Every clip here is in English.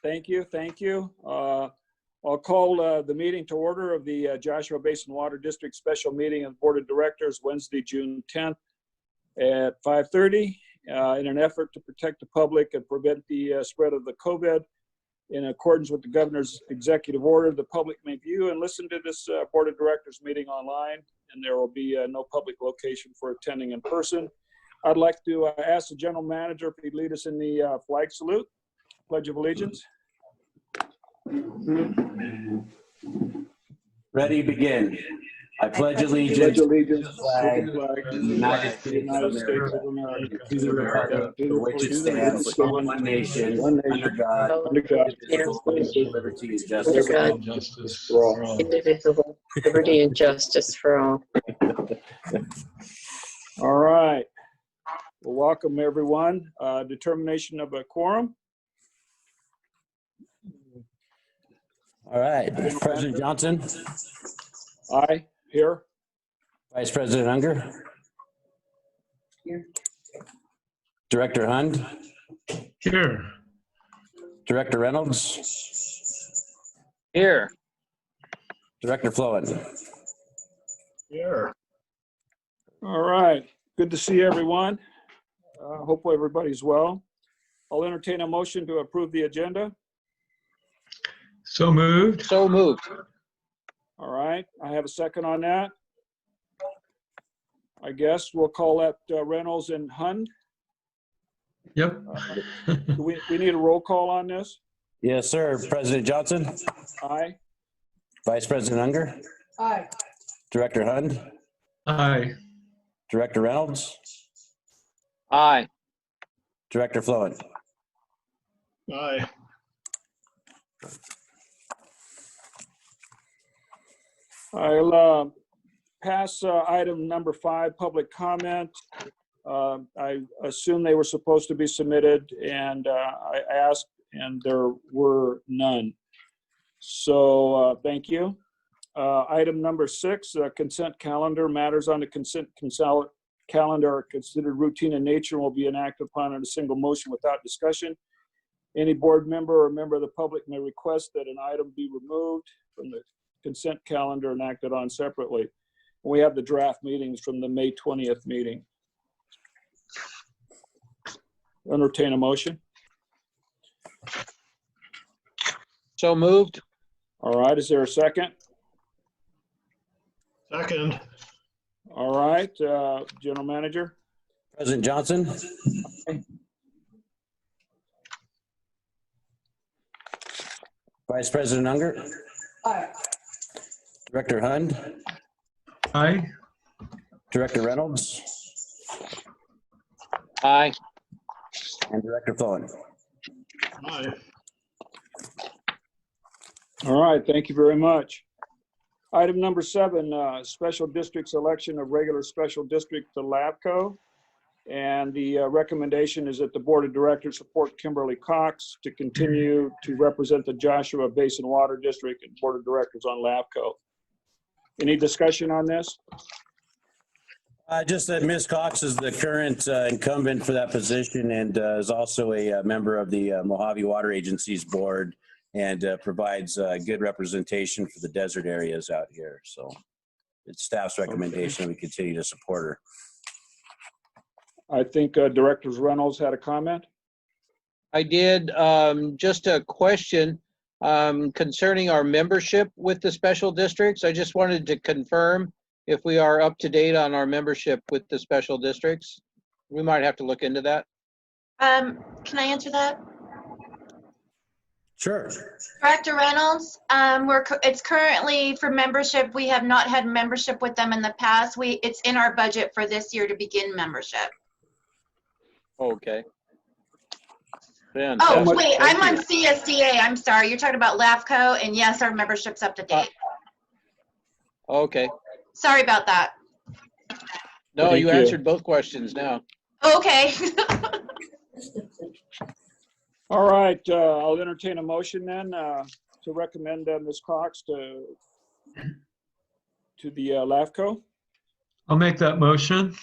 Thank you. Thank you. I'll call the meeting to order of the Joshua Basin Water District Special Meeting of the Board of Directors Wednesday, June 10th at 5:30 in an effort to protect the public and prevent the spread of the COVID. In accordance with the governor's executive order, the public may view and listen to this Board of Directors meeting online, and there will be no public location for attending in person. I'd like to ask the general manager if he'd lead us in the flag salute, Pledge of Allegiance. Ready, begin. I pledge allegiance to the flag of the United States of America, to the republic for which it stands, one nation, under God, indivisible, with liberty and justice for all. Indivisible, liberty and justice for all. All right. Well, welcome everyone. Determination of a quorum. All right. President Johnson. Aye. Here. Vice President Unger. Here. Director Hund. Here. Director Reynolds. Here. Director Flowen. Here. All right. Good to see everyone. Hopefully everybody's well. I'll entertain a motion to approve the agenda. So moved. So moved. All right. I have a second on that. I guess we'll call that Reynolds and Hund. Yep. Do we need a roll call on this? Yes, sir. President Johnson. Aye. Vice President Unger. Aye. Director Hund. Aye. Director Reynolds. Aye. Director Flowen. Aye. I'll pass item number 5, public comment. I assume they were supposed to be submitted, and I asked, and there were none. So thank you. Item number 6, consent calendar. Matters on the consent calendar are considered routine in nature and will be enacted upon in a single motion without discussion. Any board member or member of the public may request that an item be removed from the consent calendar and acted on separately. We have the draft meetings from the May 20th meeting. Entertain a motion. So moved. All right, is there a second? Second. All right, General Manager. President Johnson. Vice President Unger. Aye. Director Hund. Aye. Director Reynolds. Aye. And Director Flowen. Aye. All right, thank you very much. Item number 7, special districts election of regular special district to LAFCO. And the recommendation is that the Board of Directors support Kimberly Cox to continue to represent the Joshua Basin Water District and Board of Directors on LAFCO. Any discussion on this? Just that Ms. Cox is the current incumbent for that position and is also a member of the Mojave Water Agency's board and provides good representation for the desert areas out here. So it's staff's recommendation that we continue to support her. I think Director Reynolds had a comment. I did. Just a question concerning our membership with the special districts. I just wanted to confirm if we are up to date on our membership with the special districts. We might have to look into that. Can I answer that? Sure. Director Reynolds, it's currently for membership. We have not had membership with them in the past. It's in our budget for this year to begin membership. Okay. Oh, Fantastic. wait, I'm on CSDA. I'm sorry. You're talking about LAFCO, and yes, our membership's up to date. Okay. Sorry about that. No, Thank you you. answered both questions now. Okay. All right, I'll entertain a motion then to recommend Ms. Cox to the LAFCO. I'll make that motion.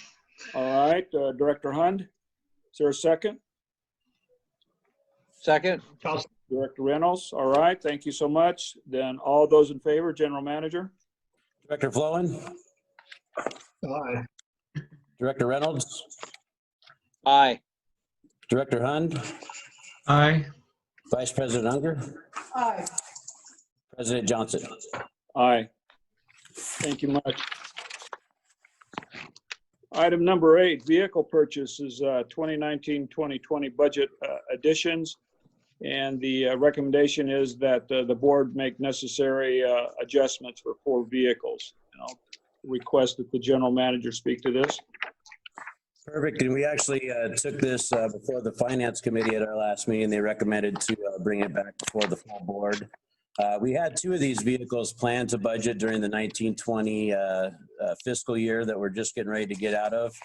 All right, Director Hund, is there a second? Second? Director Reynolds, all right, thank you so much. Then all those in favor, General Manager? Director Flowen, Aye. Director Reynolds, Aye. Director Hund, Aye. Vice President Unger, Aye. President Johnson. Aye. Thank you much. Item number 8, vehicle purchases, 2019-2020 budget additions. And the recommendation is that the board make necessary adjustments for 4 vehicles. And I'll request that the general manager speak to this. Perfect. And we actually took this before the finance committee at our last meeting. They recommended to bring it back before the full board. We had 2 of these vehicles planned to budget during the 1920 fiscal year that we're just getting ready to get out of.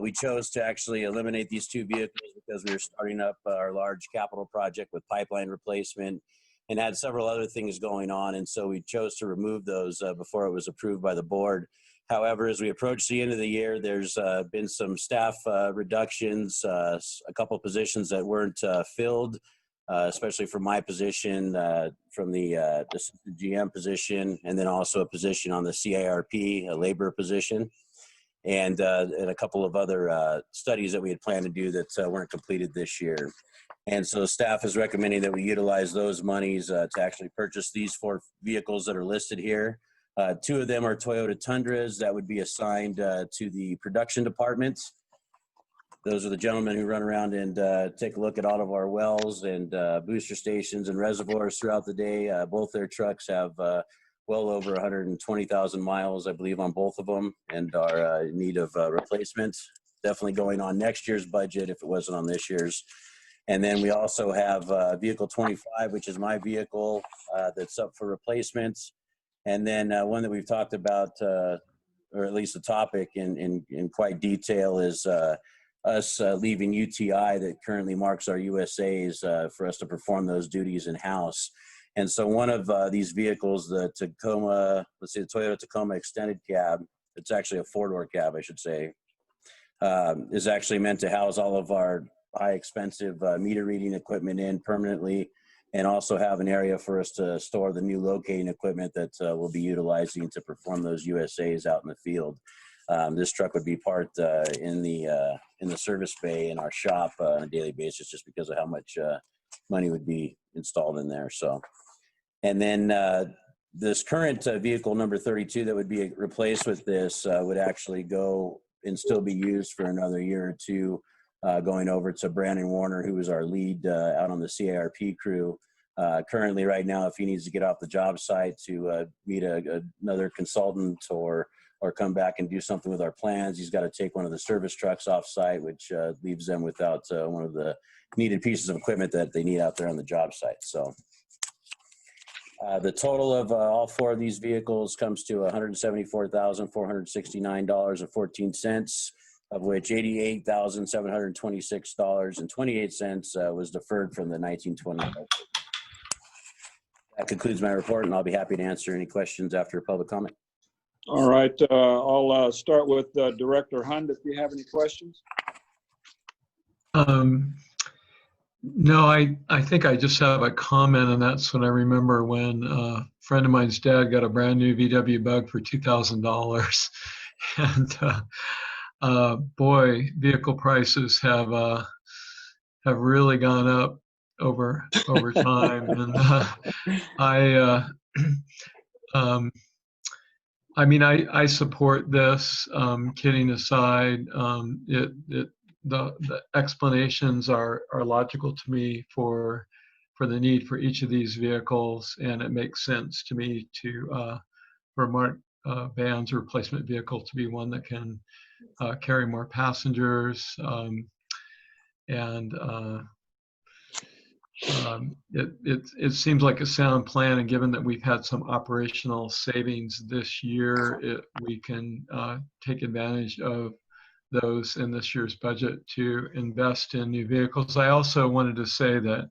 We chose to actually eliminate these 2 vehicles because we were starting up our large capital project with pipeline replacement and had several other things going on. And so we chose to remove those before it was approved by the board. However, as we approach the end of the year, there's been some staff reductions, a couple positions that weren't filled, especially for my position, from the assistant GM position, and then also a position on the CIRP, a labor position, and a couple of other studies that we had planned to do that weren't completed this year. And so staff is recommending that we utilize those monies to actually purchase these 4 vehicles that are listed here. 2 of them are Toyota Tundras that would be assigned to the production department. Those are the gentlemen who run around and take a look at all of our wells and booster stations and reservoirs throughout the day. Both their trucks have well over 120,000 miles, I believe, on both of them, and are in need of replacement. Definitely going on next year's budget if it wasn't on this year's. And then we also have vehicle 25, which is my vehicle that's up for replacement. And then one that we've talked about, or at least the topic in quite detail, is us leaving UTI that currently marks our USAs for us to perform those duties in-house. And so one of these vehicles, the Tacoma, let's say the Toyota Tacoma extended cab, it's actually a 4-door cab, I should say, is actually meant to house all of our high expensive meter reading equipment in permanently, and also have an area for us to store the new locating equipment that we'll be utilizing to perform those USAs out in the field. This truck would be parked in the service bay in our shop on a daily basis, just because of how much money would be installed in there. So, and then this current vehicle number 32 that would be replaced with this would actually go and still be used for another year or 2, going over to Brandon Warner, who is our lead out on the CIRP crew. Currently, right now, if he needs to get off the job site to meet another consultant or come back and do something with our plans, he's got to take one of the service trucks off site, which leaves them without one of the needed pieces of equipment that they need out there on the job site. So the total of all 4 of these vehicles comes to $174,469.14, of which $88,726.28 was deferred from the 1920 budget. That concludes my report, and I'll be happy to answer any questions after public comment. All right, I'll start with Director Hund if you have any questions. No, I think I just have a comment, and that's what I remember when a friend of mine's dad got a brand new VW Bug for $2,000. And boy, vehicle prices have really gone up over time. And I mean, I support this. Kidding aside, the explanations are logical to me for the need for each of these vehicles, and it makes sense to me for Mark Van's replacement vehicle to be one that can carry more passengers, and it seems like a sound plan. And given that we've had some operational savings this year, we can take advantage of those in this year's budget to invest in new vehicles. I also wanted to say that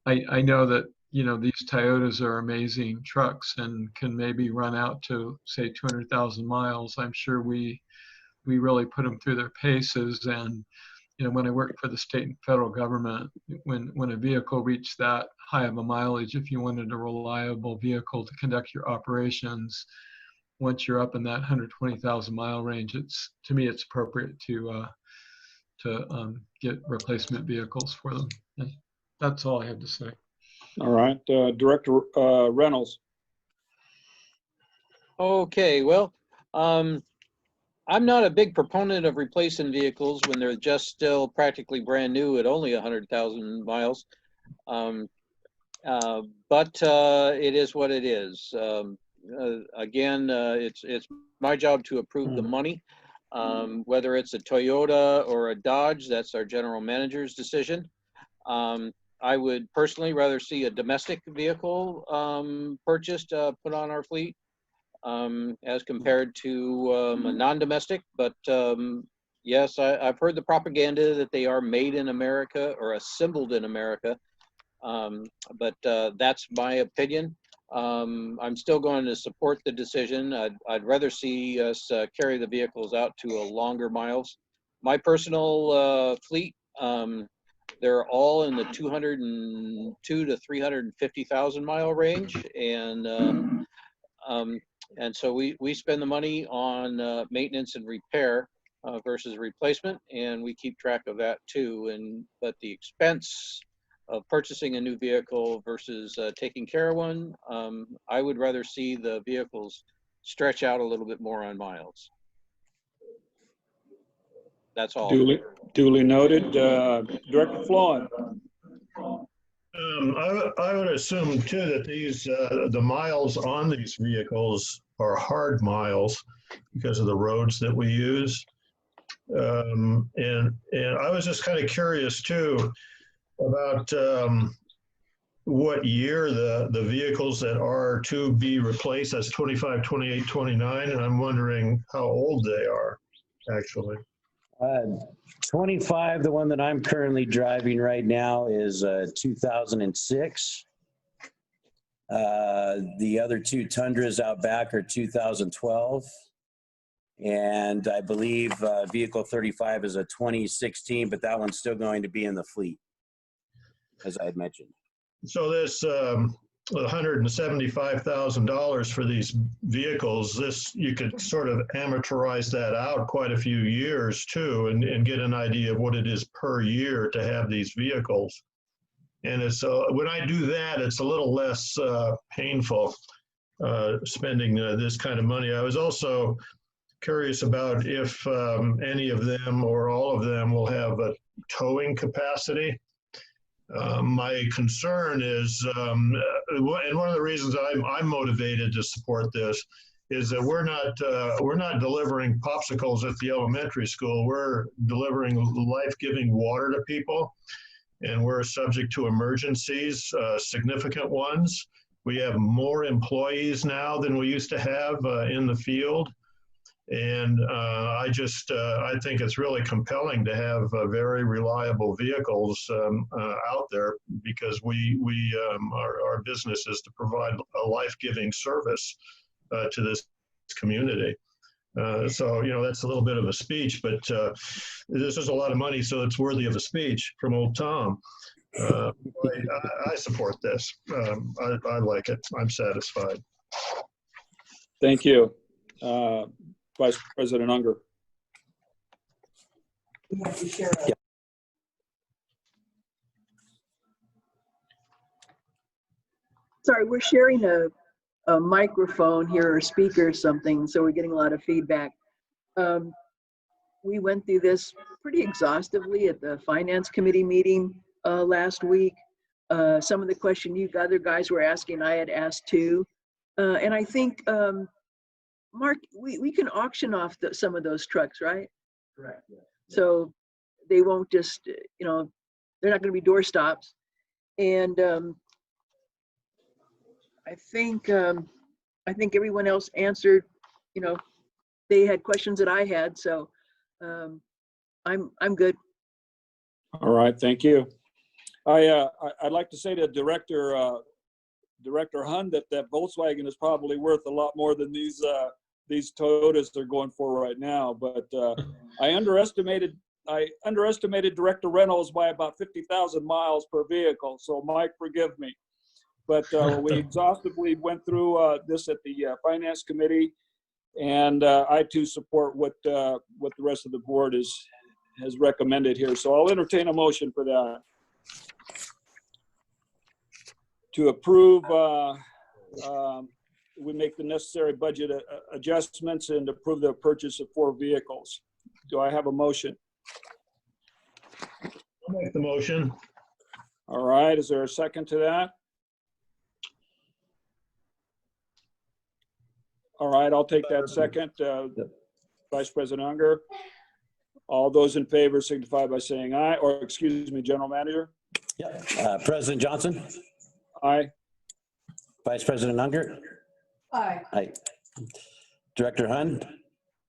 I know that, you know, these Toyotas are amazing trucks and can maybe run out to, say, 200,000 miles. I'm sure we really put them through their paces, and when I worked for the state and federal government, when a vehicle reached that high of a mileage, if you wanted a reliable vehicle to conduct your operations, once you're up in that 120,000 mile range, to me it's appropriate to get replacement vehicles for them. And that's all I have to say. All right, Director Reynolds. Okay, well, I'm not a big proponent of replacing vehicles when they're just still practically brand new at only 100,000 miles. But it is what it is. Again, it's my job to approve the money. Whether it's a Toyota or a Dodge, that's our general manager's decision. I would personally rather see a domestic vehicle purchased, put on our fleet, as compared to a non-domestic. But yes, I've heard the propaganda that they are made in America or assembled in America. But that's my opinion. I'm still going to support the decision. I'd rather see us carry the vehicles out to a longer miles. My personal fleet, they're all in the 202 to 350,000 mile range, and so we spend the money on maintenance and repair versus replacement, and we keep track of that too. But the expense of purchasing a new vehicle versus taking care of one, I would rather see the vehicles stretch out a little bit more on miles. That's all. Duly noted. Director Floyd. I would assume too that these the miles on these vehicles are hard miles because of the roads that we use, and I was just kind of curious too about what year the vehicles that are to be replaced, that's 25, 28, 29, and I'm wondering how old they are actually. 25, the one that I'm currently driving right now is 2006. The other two Tundras out back are 2012. And I believe vehicle 35 is a 2016, but that one's still going to be in the fleet, as I had mentioned. So this $175,000 for these vehicles, this you could sort of amateurize that out quite a few years too, and get an idea of what it is per year to have these vehicles. And it's when I do that, it's a little less painful spending this kind of money. I was also curious about if any of them or all of them will have a towing capacity. My concern is, and one of the reasons I'm motivated to support this is that we're not delivering popsicles at the elementary school. We're delivering life-giving water to people, and we're subject to emergencies, significant ones. We have more employees now than we used to have in the field. And I think it's really compelling to have very reliable vehicles out there, because our business is to provide a life-giving service to this community. So, that's a little bit of a speech, but this is a lot of money, so it's worthy of a speech from old Tom. I support this. I like it. I'm satisfied. Thank you. Vice President Unger. You have to share Yeah. Sorry, we're sharing a microphone here, or speaker or something, so we're getting a lot of feedback. We went through this pretty exhaustively at the Finance Committee meeting last week. Some of the questions you other guys were asking, I had asked too. And I think, Mark, we can auction off some of those trucks, right? Correct, yeah. So they won't just, they're not going to be door stops. And I think everyone else answered, they had questions that I had, so I'm good. All right, thank you. I'd like to say to Director Hunt that Volkswagen is probably worth a lot more than these Toyotas they're going for right now. But I underestimated I underestimated Director Reynolds by about 50,000 miles per vehicle, so Mike, forgive me. But we exhaustively went through this at the Finance Committee, and I too support what the rest of the board has recommended here. So I'll entertain a motion for that. To approve, we make the necessary budget adjustments and approve the purchase of 4 vehicles. Do I have a motion? I'll make the motion. All right, is there a second to that? All right, I'll take that second. Vice President Unger. All those in favor signify by saying aye, or excuse me, General Manager. Yep. President Johnson, Aye. Vice President Unger, Aye. aye. Director Hund,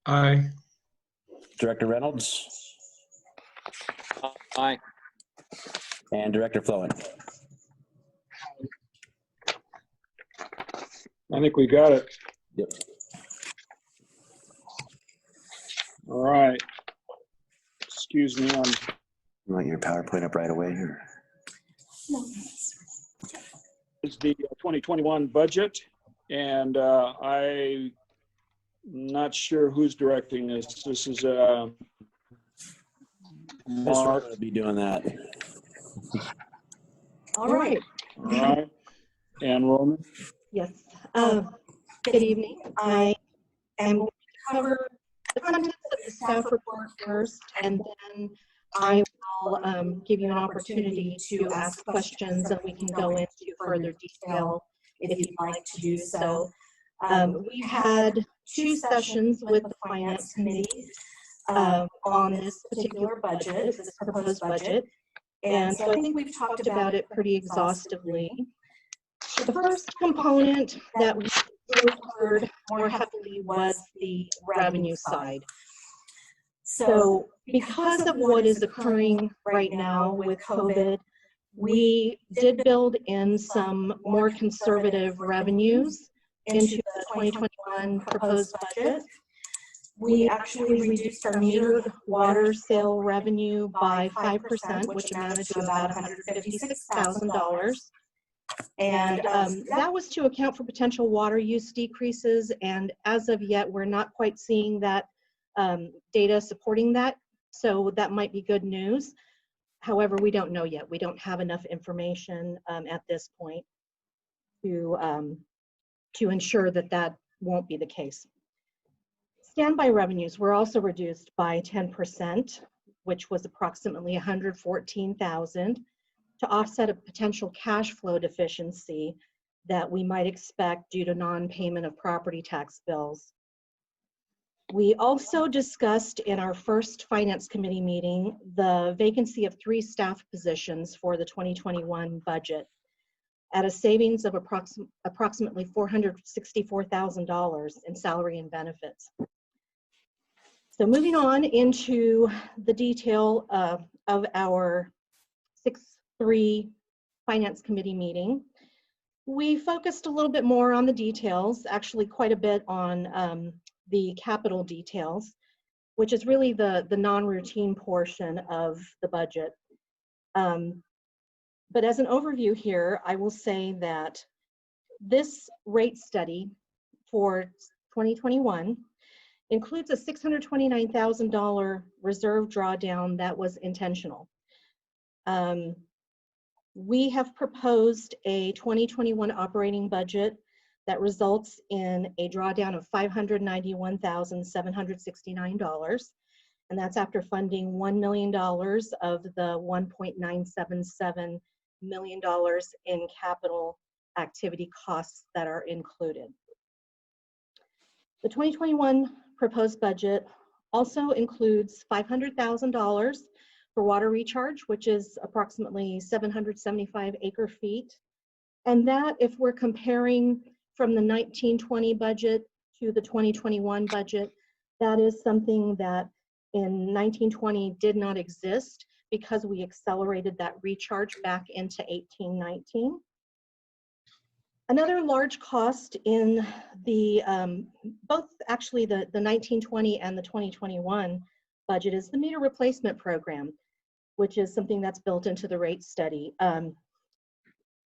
Aye. Director Reynolds, Aye. and Director Flowen. I think we got it. Yep. All right. Excuse me, You want your PowerPoint up right away here? it's the 2021 budget, and I'm not sure who's directing this. This is Mark. I'll be doing that. All right. All right. And Roman. Yes. Good evening. I am going to cover the contents of the staff report first, and then I will give you an opportunity to ask questions, and we can go into further detail if you'd like to do so. We had 2 sessions with the Finance Committee on this particular budget, this proposed budget, and so I think we've talked about it pretty exhaustively. The first component that we really covered more heavily was the revenue side. So because of what is occurring right now with COVID, we did build in some more conservative revenues into the 2021 proposed budget. We actually reduced our metered water sale revenue by 5%, which amounted to about $156,000. And that was to account for potential water use decreases. And as of yet, we're not quite seeing that data supporting that. So that might be good news. However, we don't know yet. We don't have enough information at this point to ensure that that won't be the case. Standby revenues were also reduced by 10%, which was approximately $114,000, to offset a potential cash flow deficiency that we might expect due to non-payment of property tax bills. We also discussed in our first Finance Committee meeting the vacancy of 3 staff positions for the 2021 budget at a savings of approximately $464,000 in salary and benefits. So moving on into the detail of our 6-3 Finance Committee meeting, we focused a little bit more on the details, actually quite a bit on the capital details, which is really the non-routine portion of the budget. But as an overview here, I will say that this rate study for 2021 includes a $629,000 reserve drawdown that was intentional. We have proposed a 2021 operating budget that results in a drawdown of $591,769, and that's after funding $1 million of the $1.977 million in capital activity costs that are included. The 2021 proposed budget also includes $500,000 for water recharge, which is approximately 775 acre feet. And that, if we're comparing from the 1920 budget to the 2021 budget, that is something that in 1920 did not exist because we accelerated that recharge back into 1819. Another large cost in the both actually the 1920 and the 2021 budget is the meter replacement program, which is something that's built into the rate study.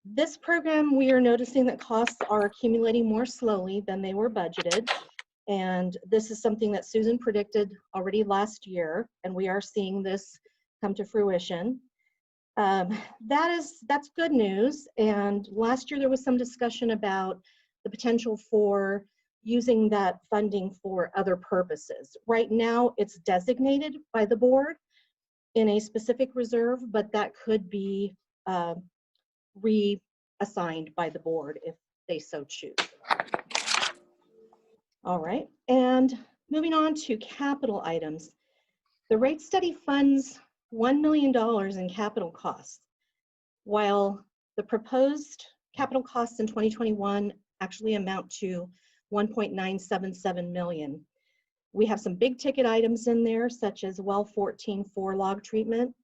This program, we are noticing that costs are accumulating more slowly than they were budgeted. And this is something that Susan predicted already last year, and we are seeing this come to fruition. That's good news. And last year there was some discussion about the potential for using that funding for other purposes. Right now it's designated by the board in a specific reserve, but that could be reassigned by the board if they so choose. All right, and moving on to capital items. The rate study funds $1 million in capital costs, while the proposed capital costs in 2021 actually amount to $1.977 million. We have some big ticket items in there, such as well 14 4-log treatment,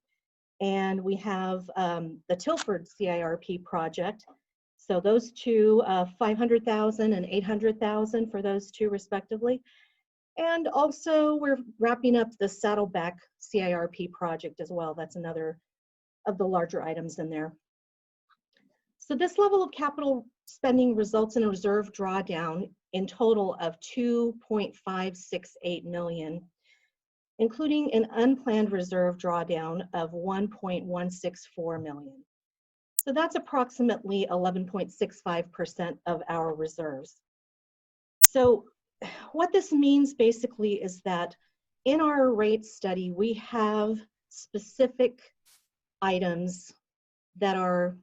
and we have the Tilford CIRP project. So those two, 500,000 and 800,000 for those two respectively. And also we're wrapping up the Saddleback CIRP project as well. That's another of the larger items in there. So this level of capital spending results in a reserve drawdown in total of $2.568 million, including an unplanned reserve drawdown of $1.164 million. So that's approximately 11.65% of our reserves. So what this means basically is that in our rate study, we have specific items that are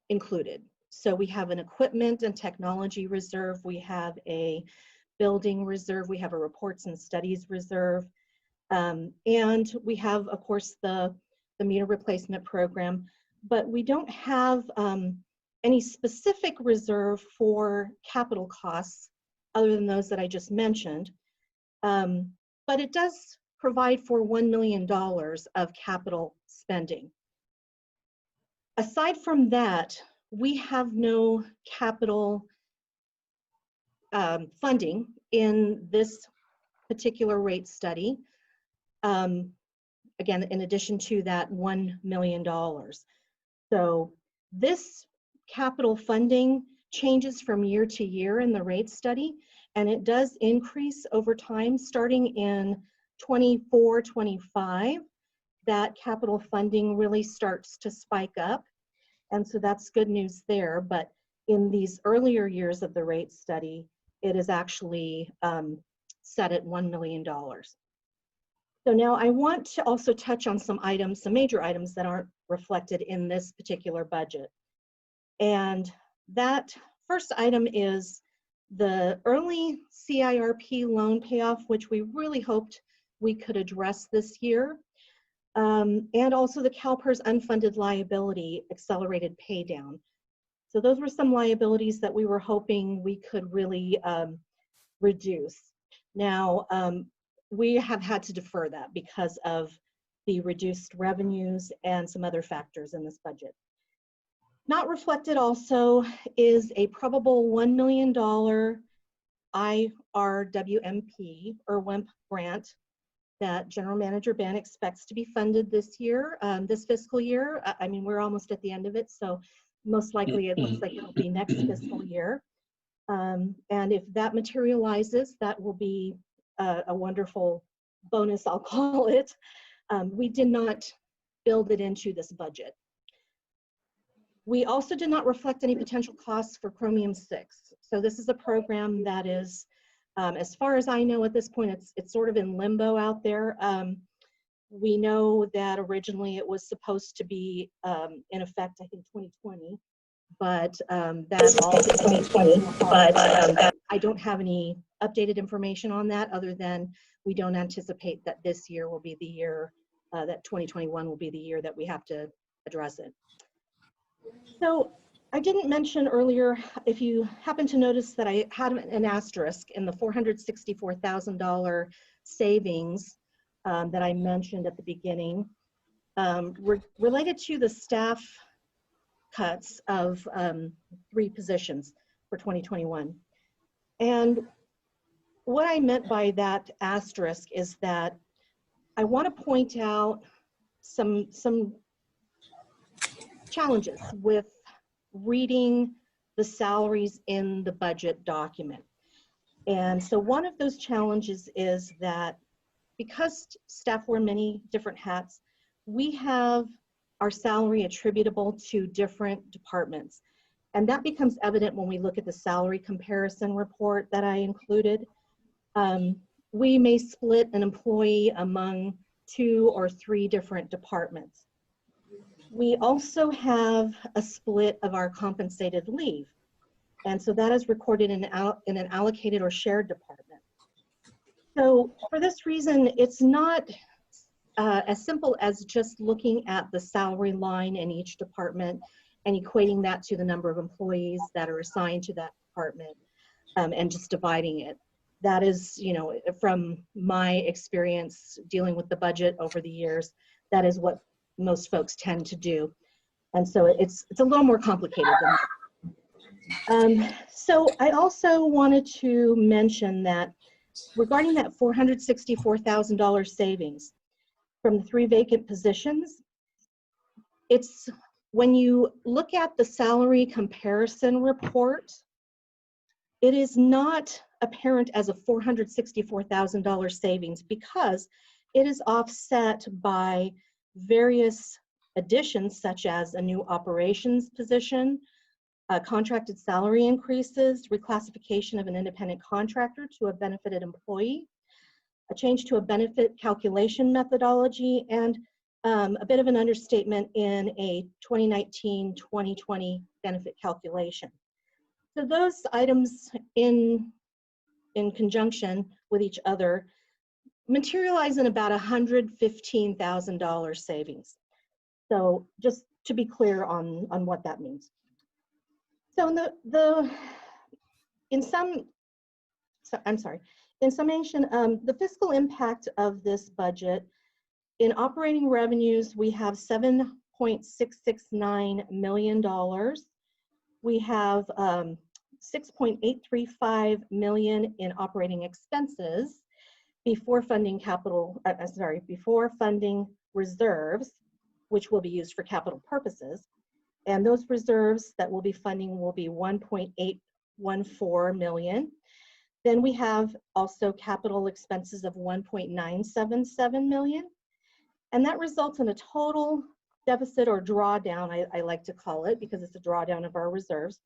included. So we have an equipment and technology reserve, we have a building reserve, we have a reports and studies reserve, and we have, of course, the meter replacement program, but we don't have any specific reserve for capital costs other than those that I just mentioned. But it does provide for $1 million of capital spending. Aside from that, we have no capital funding in this particular rate study. Again, in addition to that $1 million. So this capital funding changes from year to year in the rate study, and it does increase over time. Starting in 24-25, that capital funding really starts to spike up, and so that's good news there. But in these earlier years of the rate study, it is actually set at $1 million. So now I want to also touch on some items, some major items that aren't reflected in this particular budget. And that first item is the early CIRP loan payoff, which we really hoped we could address this year. And also the CalPERS unfunded liability accelerated pay down. So those were some liabilities that we were hoping we could really reduce. Now, we have had to defer that because of the reduced revenues and some other factors in this budget. Not reflected also is a probable $1 million IRWMP or WIMP grant that General Manager Ben expects to be funded this year, this fiscal year. I mean, we're almost at the end of it, so most likely it looks like it'll be next fiscal year. And if that materializes, that will be a wonderful bonus, I'll call it. We did not build it into this budget. We also did not reflect any potential costs for Chromium-6. So this is a program that is, as far as I know at this point, it's sort of in limbo out there. We know that originally it was supposed to be in effect, I think 2020, but that also 2020, but I don't have any updated information on that other than we don't anticipate that this year will be the year, that 2021 will be the year that we have to address it. So I didn't mention earlier, if you happen to notice that I had an asterisk in the $464,000 savings that I mentioned at the beginning, related to the staff cuts of 3 positions for 2021. And what I meant by that asterisk is that I want to point out some challenges with reading the salaries in the budget document. And so one of those challenges is that because staff wear many different hats, we have our salary attributable to different departments. And that becomes evident when we look at the salary comparison report that I included. We may split an employee among 2 or 3 different departments. We also have a split of our compensated leave. And so that is recorded in an allocated or shared department. So for this reason, it's not as simple as just looking at the salary line in each department and equating that to the number of employees that are assigned to that department and just dividing it. That is, you know, from my experience dealing with the budget over the years, that is what most folks tend to do. And so it's a little more complicated than that. So I also wanted to mention that regarding that $464,000 savings from the 3 vacant positions, it's when you look at the salary comparison report, it is not apparent as a $464,000 savings because it is offset by various additions such as a new operations position, contracted salary increases, reclassification of an independent contractor to a benefited employee, a change to a benefit calculation methodology, and a bit of an understatement in a 2019-2020 benefit calculation. So those items in conjunction with each other materialize in about $115,000 savings. So just to be clear on what that means. So in summation, the fiscal impact of this budget, in operating revenues, we have $7.669 million. We have $6.835 million in operating expenses before funding before funding reserves, which will be used for capital purposes. And those reserves that we'll be funding will be $1.814 million. Then we have also capital expenses of $1.977 million. And that results in a total deficit or drawdown, I like to call it because it's a drawdown of our reserves,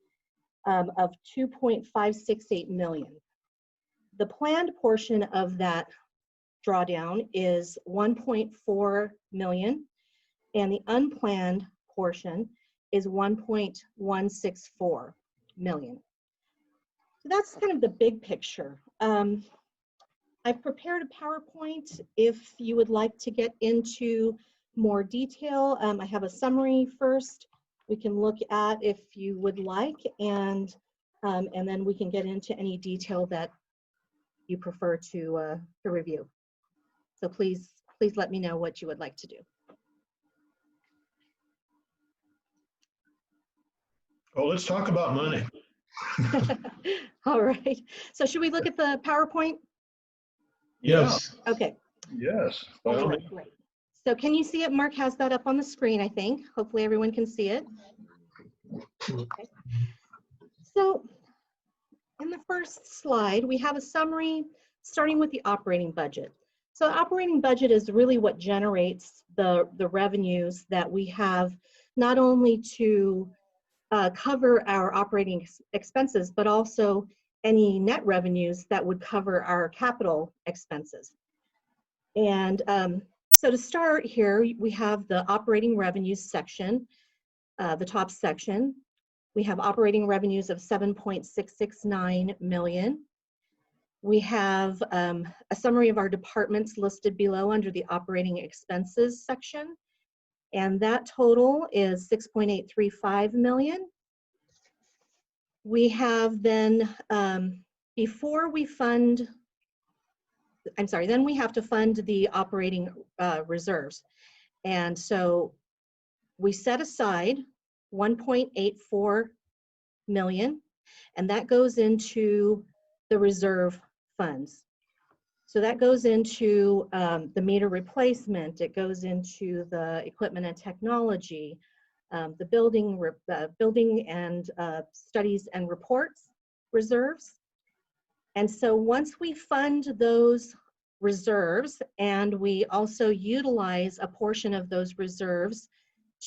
of $2.568 million. The planned portion of that drawdown is $1.4 million, and the unplanned portion is $1.164 million. So that's kind of the big picture. I've prepared a PowerPoint if you would like to get into more detail. I have a summary first we can look at if you would like, and then we can get into any detail that you prefer to review. So please let me know what you would like to do. Well, let's talk about money. All right. So should we look at the PowerPoint? Yes. Okay. Yes. All right, great. So can you see it? Mark has that up on the screen, I think. Hopefully everyone can see it. Okay. So in the first slide, we have a summary starting with the operating budget. So the operating budget is really what generates the revenues that we have, not only to cover our operating expenses, but also any net revenues that would cover our capital expenses. And so to start here, we have the operating revenues section, the top section. We have operating revenues of $7.669 million. We have a summary of our departments listed below under the operating expenses section. And that total is $6.835 million. We have then, before we fund, then we have to fund the operating reserves. And so we set aside $1.84 million, and that goes into the reserve funds. So that goes into the meter replacement. It goes into the equipment and technology, the building and studies and reports reserves. And so once we fund those reserves and we also utilize a portion of those reserves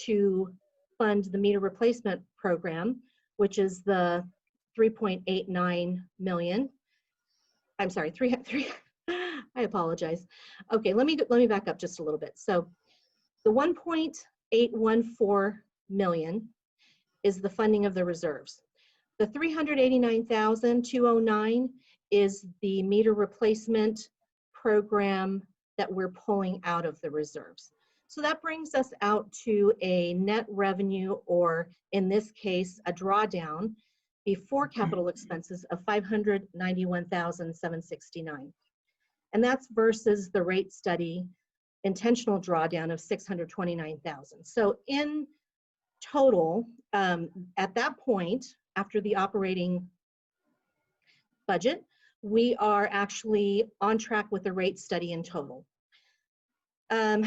to fund the meter replacement program, which is the 3.89 million. I'm sorry, I apologize. Okay, let me back up just a little bit. So the 1.814 million is the funding of the reserves. The 389,209 is the meter replacement program that we're pulling out of the reserves. So that brings us out to a net revenue, or in this case, a drawdown before capital expenses of 591,769. And that's versus the rate study intentional drawdown of 629,000. So in total, at that point, after the operating budget, we are actually on track with the rate study in total. Go ahead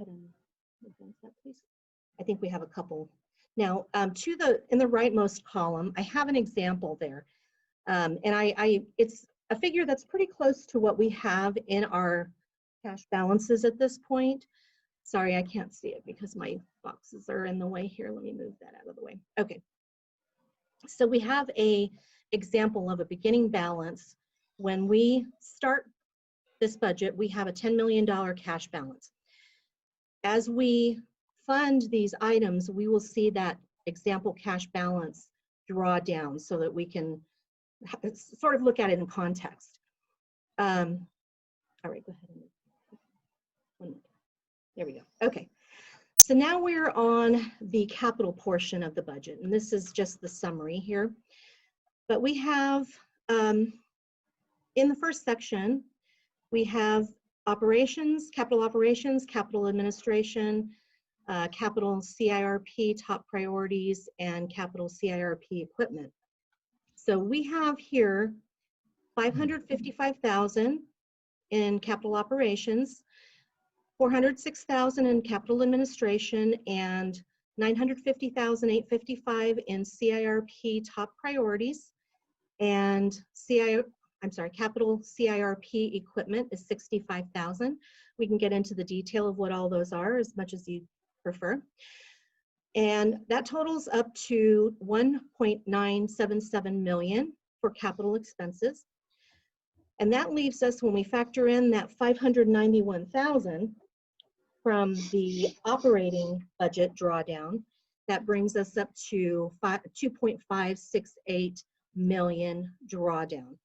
and advance that, please. I think we have a couple. Now, in the rightmost column, I have an example there. And it's a figure that's pretty close to what we have in our cash balances at this point. Sorry, I can't see it because my boxes are in the way here. Let me move that out of the way. Okay. So we have an example of a beginning balance. When we start this budget, we have a $10 million cash balance. As we fund these items, we will see that example cash balance draw down so that we can sort of look at it in context. All right, go ahead. There we go. Okay. So now we're on the capital portion of the budget, and this is just the summary here. But we have, in the first section, we have operations, capital administration, capital CIRP top priorities, and capital CIRP equipment. So we have here 555,000 in capital operations, 406,000 in capital administration, and 950,855 in CIRP top priorities, and capital CIRP equipment is 65,000. We can get into the detail of what all those are as much as you prefer. And that totals up to 1.977 million for capital expenses. And that leaves us, when we factor in that 591,000 from the operating budget drawdown, that brings us up to 2.568 million drawdown.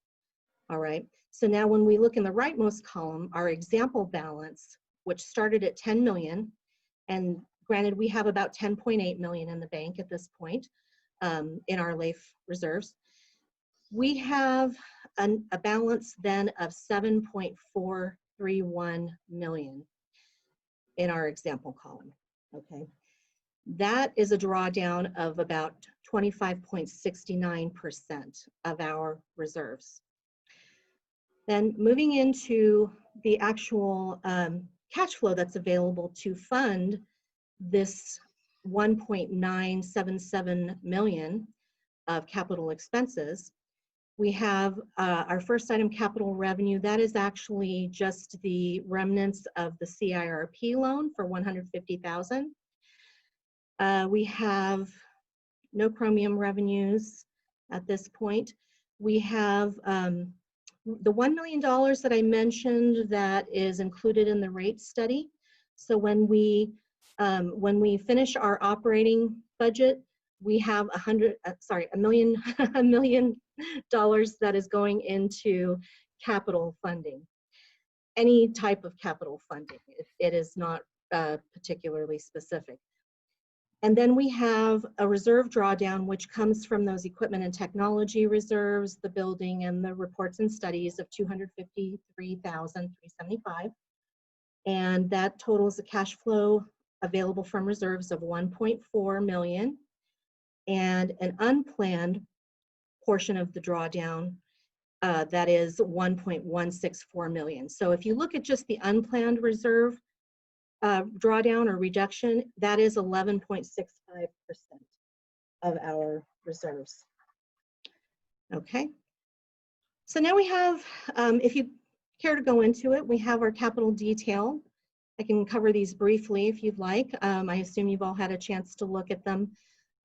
All right, so now when we look in the rightmost column, our example balance, which started at 10 million, and granted we have about 10.8 million in the bank at this point in our LAF reserves, we have a balance then of 7.431 million in our example column, okay? That is a drawdown of about 25.69% of our reserves. Then moving into the actual cash flow that's available to fund this 1.977 million of capital expenses, we have our first item, capital revenue. That is actually just the remnants of the CIRP loan for 150,000. We have no chromium revenues at this point. We have the $1 million that I mentioned that is included in the rate study. So when we finish our operating budget, we have $1 million that is going into capital funding, any type of capital funding. It is not particularly specific. And then we have a reserve drawdown, which comes from those equipment and technology reserves, the building and the reports and studies of 253,375. And that totals a cash flow available from reserves of 1.4 million, and an unplanned portion of the drawdown that is 1.164 million. So if you look at just the unplanned reserve drawdown or reduction, that is 11.65% of our reserves. Okay. So now we have, if you care to go into it, we have our capital detail. I can cover these briefly if you'd like. I assume you've all had a chance to look at them,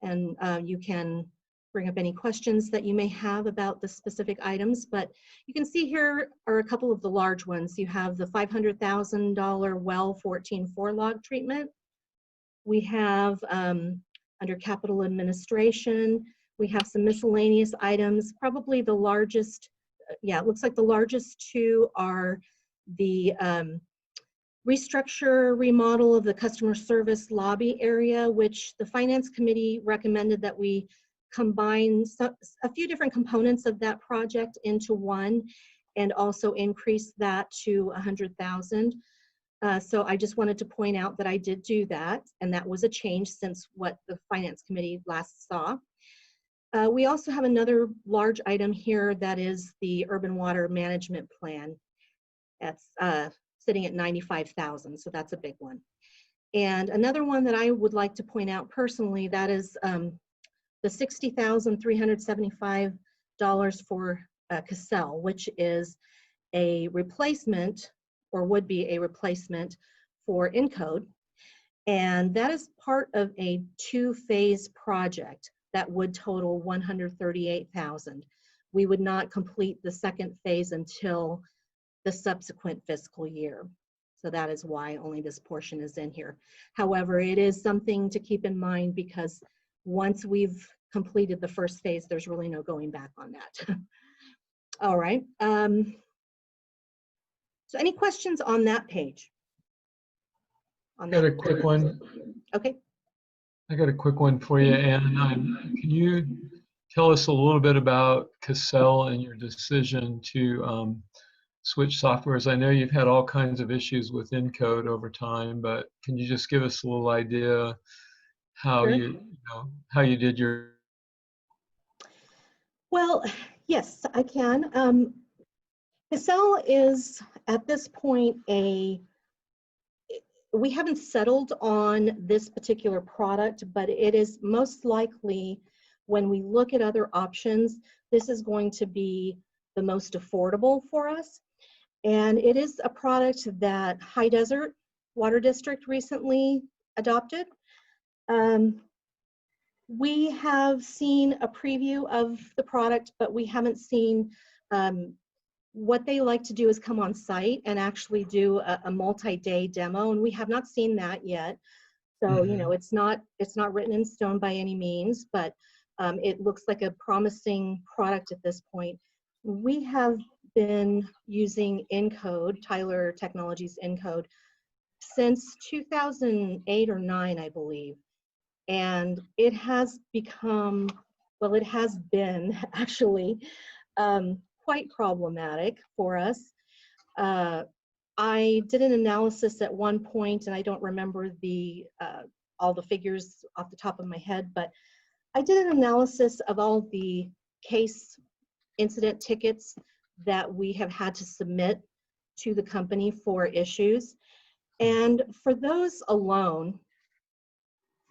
and you can bring up any questions that you may have about the specific items, but you can see here are a couple of the large ones. You have the $500,000 well 14-4 log treatment. We have under capital administration, we have some miscellaneous items. Probably the largest, yeah, it looks like the largest two are the restructure, remodel of the customer service lobby area, which the Finance Committee recommended that we combine a few different components of that project into one, and also increase that to 100,000. So I just wanted to point out that I did do that, and that was a change since what the Finance Committee last saw. We also have another large item here that is the Urban Water Management Plan. That's sitting at 95,000, so that's a big one. And another one that I would like to point out personally, that is the $60,375 for Cassell, which is a replacement, or would be a replacement for Encode. And that is part of a two-phase project that would total 138,000. We would not complete the second phase until the subsequent fiscal year. So that is why only this portion is in here. However, it is something to keep in mind because once we've completed the first phase, there's really no going back on that. All right. So any questions on that page? I got a quick one. Okay. I got a quick one for you, Ann. Can you tell us a little bit about Cassell and your decision to switch softwares? I know you've had all kinds of issues with Encode over time, but can you just give us a little idea how Sure. how you did your? Well, yes, I can. Cassell is at this point we haven't settled on this particular product, but it is most likely, when we look at other options, this is going to be the most affordable for us. And it is a product that High Desert Water District recently adopted. We have seen a preview of the product, but we haven't seen what they like to do is come on site and actually do a multi-day demo, and we have not seen that yet. So, you know, it's not written in stone by any means, but it looks like a promising product at this point. We have been using Encode, Tyler Technologies Encode, since 2008 or 9, I believe. And it has become, well, it has been actually quite problematic for us. I did an analysis at one point, and I don't remember all the figures off the top of my head, but I did an analysis of all the case incident tickets that we have had to submit to the company for issues. And for those alone,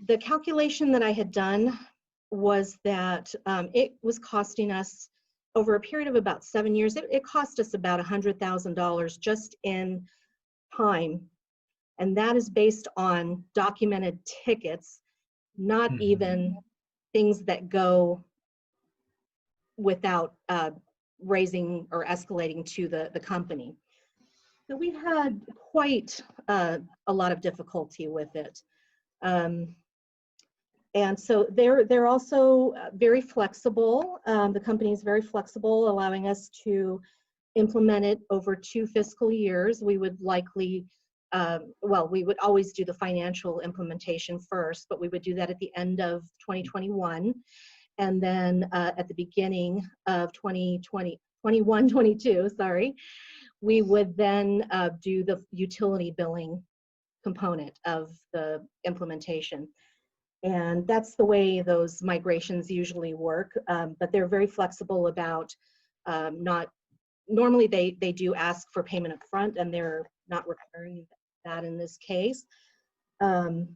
the calculation that I had done was that it was costing us, over a period of about 7 years, it cost us about $100,000 just in time. And that is based on documented tickets, not even things that go without raising or escalating to the company. So we've had quite a lot of difficulty with it. And so they're also very flexible. The company is very flexible, allowing us to implement it over 2 fiscal years. We would likely, well, we would always do the financial implementation first, but we would do that at the end of 2021. And then at the beginning of 2021-22, sorry, we would then do the utility billing component of the implementation. And that's the way those migrations usually work, but they're very flexible about not normally they do ask for payment up front, and they're not requiring that in this case. Did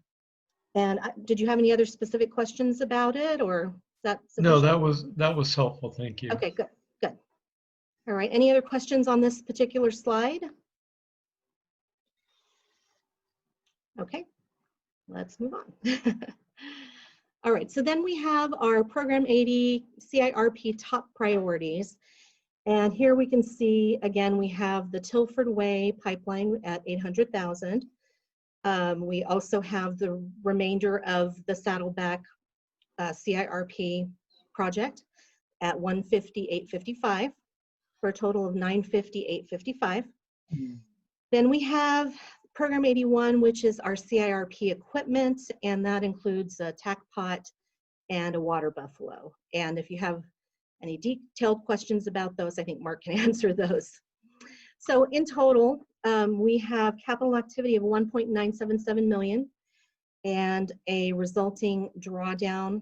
you have any other specific questions about it, or is that No, sufficient? that was helpful. Thank you. Okay, good, good. All right, any other questions on this particular slide? Okay, let's move on. All right, so then we have our Program 80 CIRP top priorities. And here we can see, again, we have the Tilford Way pipeline at 800,000. We also have the remainder of the Saddleback CIRP project at 150,855 for a total of 950,855. Then we have Program 81, which is our CIRP equipment, and that includes a tack pot and a water buffalo. And if you have any detailed questions about those, I think Mark can answer those. So in total, we have capital activity of 1.977 million and a resulting drawdown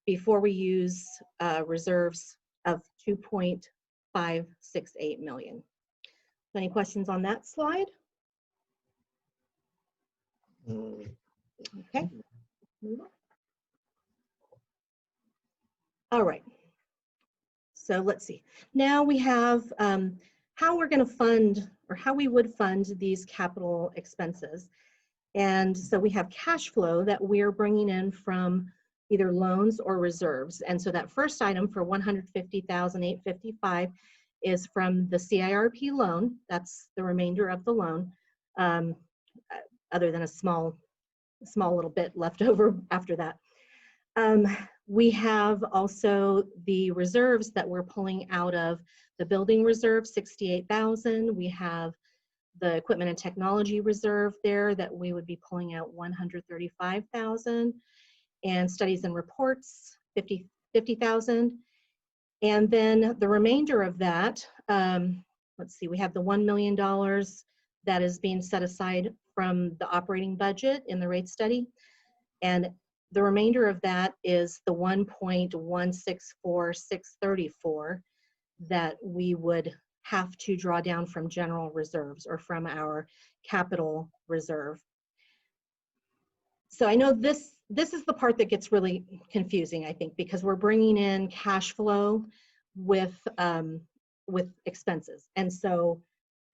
before we use reserves of 2.568 million. Any questions on that slide? Okay. All right. So let's see. Now we have how we're going to fund, or how we would fund these capital expenses. And so we have cash flow that we're bringing in from either loans or reserves. And so that first item for 150,855 is from the CIRP loan. That's the remainder of the loan, other than a small little bit left over after that. We have also the reserves that we're pulling out of the building reserve, 68,000. We have the equipment and technology reserve there that we would be pulling out 135,000, and studies and reports, 50,000. And then the remainder of that, let's see, we have the $1 million that is being set aside from the operating budget in the rate study. And the remainder of that is the 1.164634 that we would have to draw down from general reserves or from our capital reserve. So I know this is the part that gets really confusing, I think, because we're bringing in cash flow with expenses. And so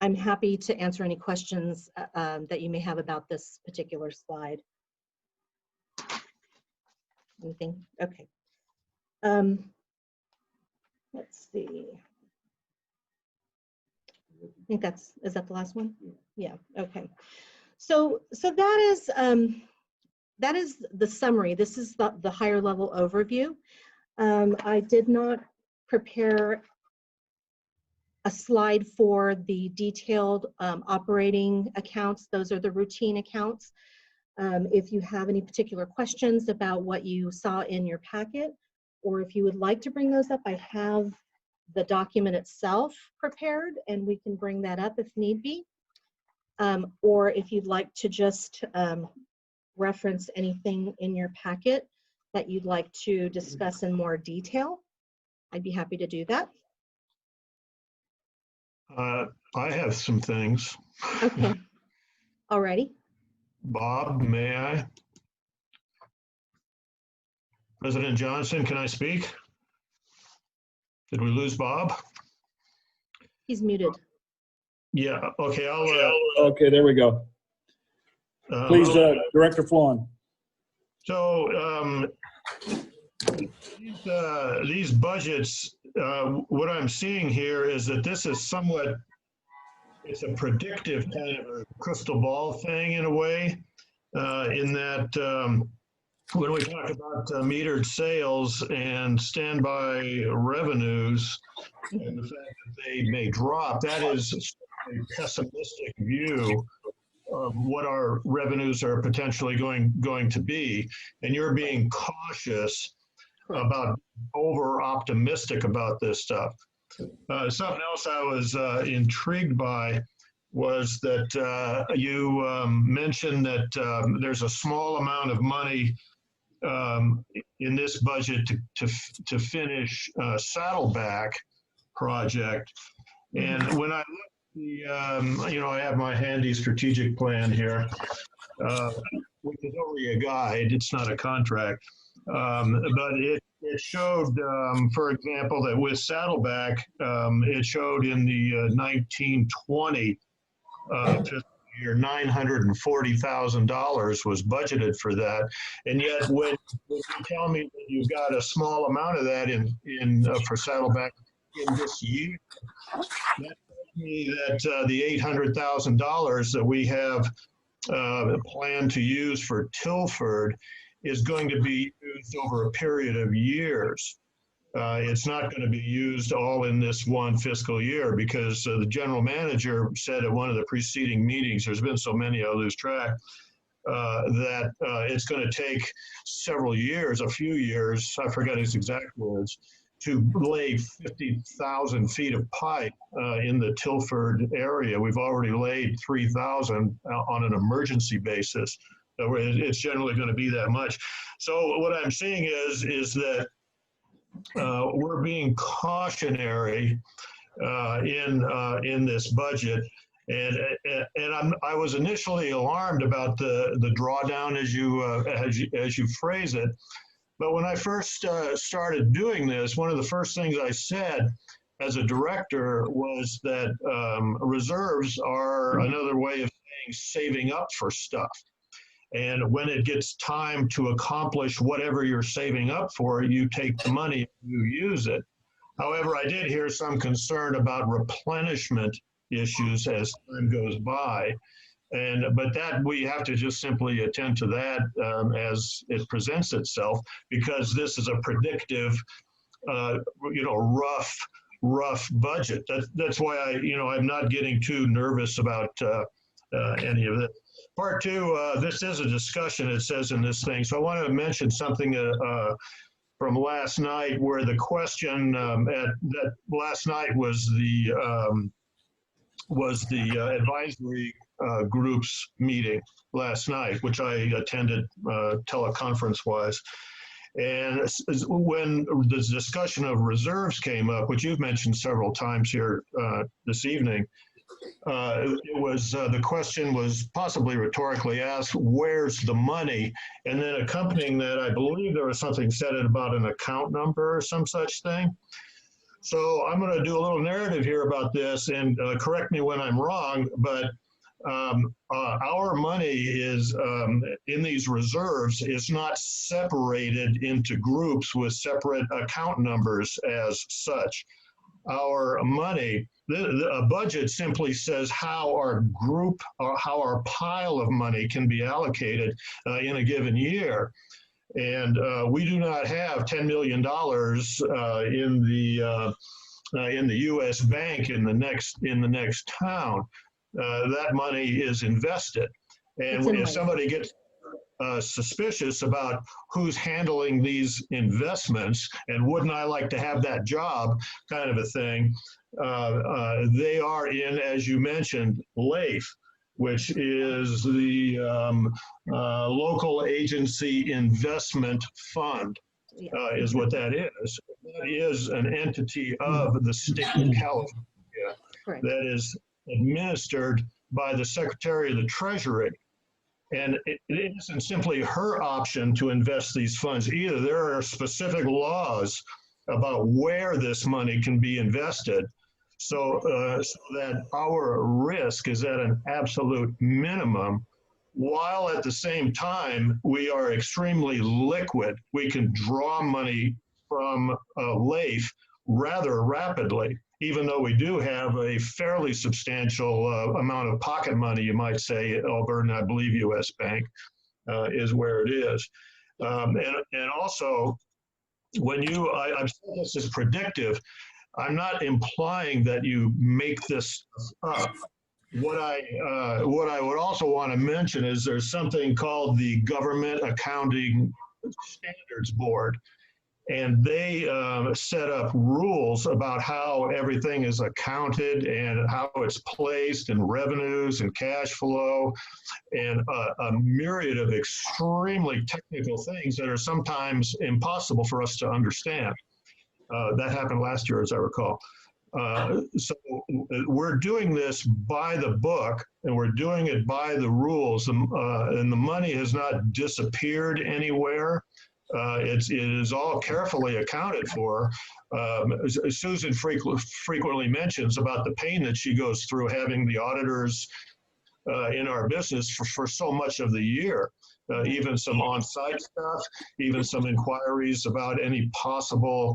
I'm happy to answer any questions that you may have about this particular slide. Anything? Okay. Let's see. I think is that the last one? Yeah, okay. So that is the summary. This is the higher level overview. I did not prepare a slide for the detailed operating accounts. Those are the routine accounts. If you have any particular questions about what you saw in your packet, or if you would like to bring those up, I have the document itself prepared, and we can bring that up if need be. Or if you'd like to just reference anything in your packet that you'd like to discuss in more detail, I'd be happy to do that. I have some things. Okay. Alrighty. Bob, may I? President Johnson, can I speak? Did we lose Bob? He's muted. Yeah, okay, Okay, there we go. Please, Director Florin. So these budgets, what I'm seeing here is that this is somewhat, it's a predictive kind of a crystal ball thing in a way, in that when we talk about metered sales and standby revenues and the fact that they may drop, that is a pessimistic view of what our revenues are potentially going to be. And you're being cautious about over optimistic about this stuff. Something else I was intrigued by was that you mentioned that there's a small amount of money in this budget to finish Saddleback project. And when I look at the, I have my handy strategic plan here, which is only a guide, it's not a contract. But it showed, for example, that with Saddleback, it showed in the 1920 fiscal year, $940,000 was budgeted for that. And yet when you tell me that you've got a small amount of that for Saddleback in this year, that tells me that the $800,000 that we have planned to use for Tilford is going to be used over a period of years. It's not going to be used all in this one fiscal year because the general manager said at one of the preceding meetings, there's been so many I lose track, that it's going to take several years, a few years, I forgot his exact words, to lay 50,000 feet of pipe in the Tilford area. We've already laid 3,000 on an emergency basis. So it's generally going to be that much. So what I'm seeing is that we're being cautionary in this budget, and I was initially alarmed about the drawdown as you phrase it. But when I first started doing this, one of the first things I said as a director was that reserves are another way of saying saving up for stuff. And when it gets time to accomplish whatever you're saving up for, you take the money, you use it. However, I did hear some concern about replenishment issues as time goes by. But that we have to just simply attend to that as it presents itself, because this is a predictive, rough budget. That's why I'm not getting too nervous about any of this. Part two, this is a discussion, it says in this thing. So I want to mention something from last night, where the question that last night was the advisory group's meeting last night, which I attended teleconference-wise. And when the discussion of reserves came up, which you've mentioned several times here this evening, the question was possibly rhetorically asked, where's the money? And then accompanying that, I believe there was something said about an account number or some such thing. So I'm going to do a little narrative here about this, and correct me when I'm wrong, but our money is in these reserves is not separated into groups with separate account numbers as such. Our money, a budget simply says how our group or how our pile of money can be allocated in a given year. And we do not have $10 million in the U.S. bank in the next town. That money is invested. And if somebody gets suspicious about who's handling these investments, and wouldn't I like to have that job kind of a thing, they are in, as you mentioned, LAFE, which is the Local Agency Investment Fund, is what that is. That is an entity of the state of California that is administered by the Secretary of the Treasury. And it isn't simply her option to invest these funds either. There are specific laws about where this money can be invested, so that our risk is at an absolute minimum, while at the same time we are extremely liquid. We can draw money from LAFE rather rapidly, even though we do have a fairly substantial amount of pocket money, you might say, at Alberta, I believe U.S. Bank is where it is. And also, when I've said this is predictive, I'm not implying that you make this up. What I would also want to mention is there's something called the Government Accounting Standards Board. And they set up rules about how everything is accounted and how it's placed, and revenues and cash flow, and a myriad of extremely technical things that are sometimes impossible for us to understand. That happened last year, as I recall. So we're doing this by the book, and we're doing it by the rules, and the money has not disappeared anywhere. It is all carefully accounted for. Susan frequently mentions about the pain that she goes through having the auditors in our business for so much of the year. Even some on-site stuff, even some inquiries about any possible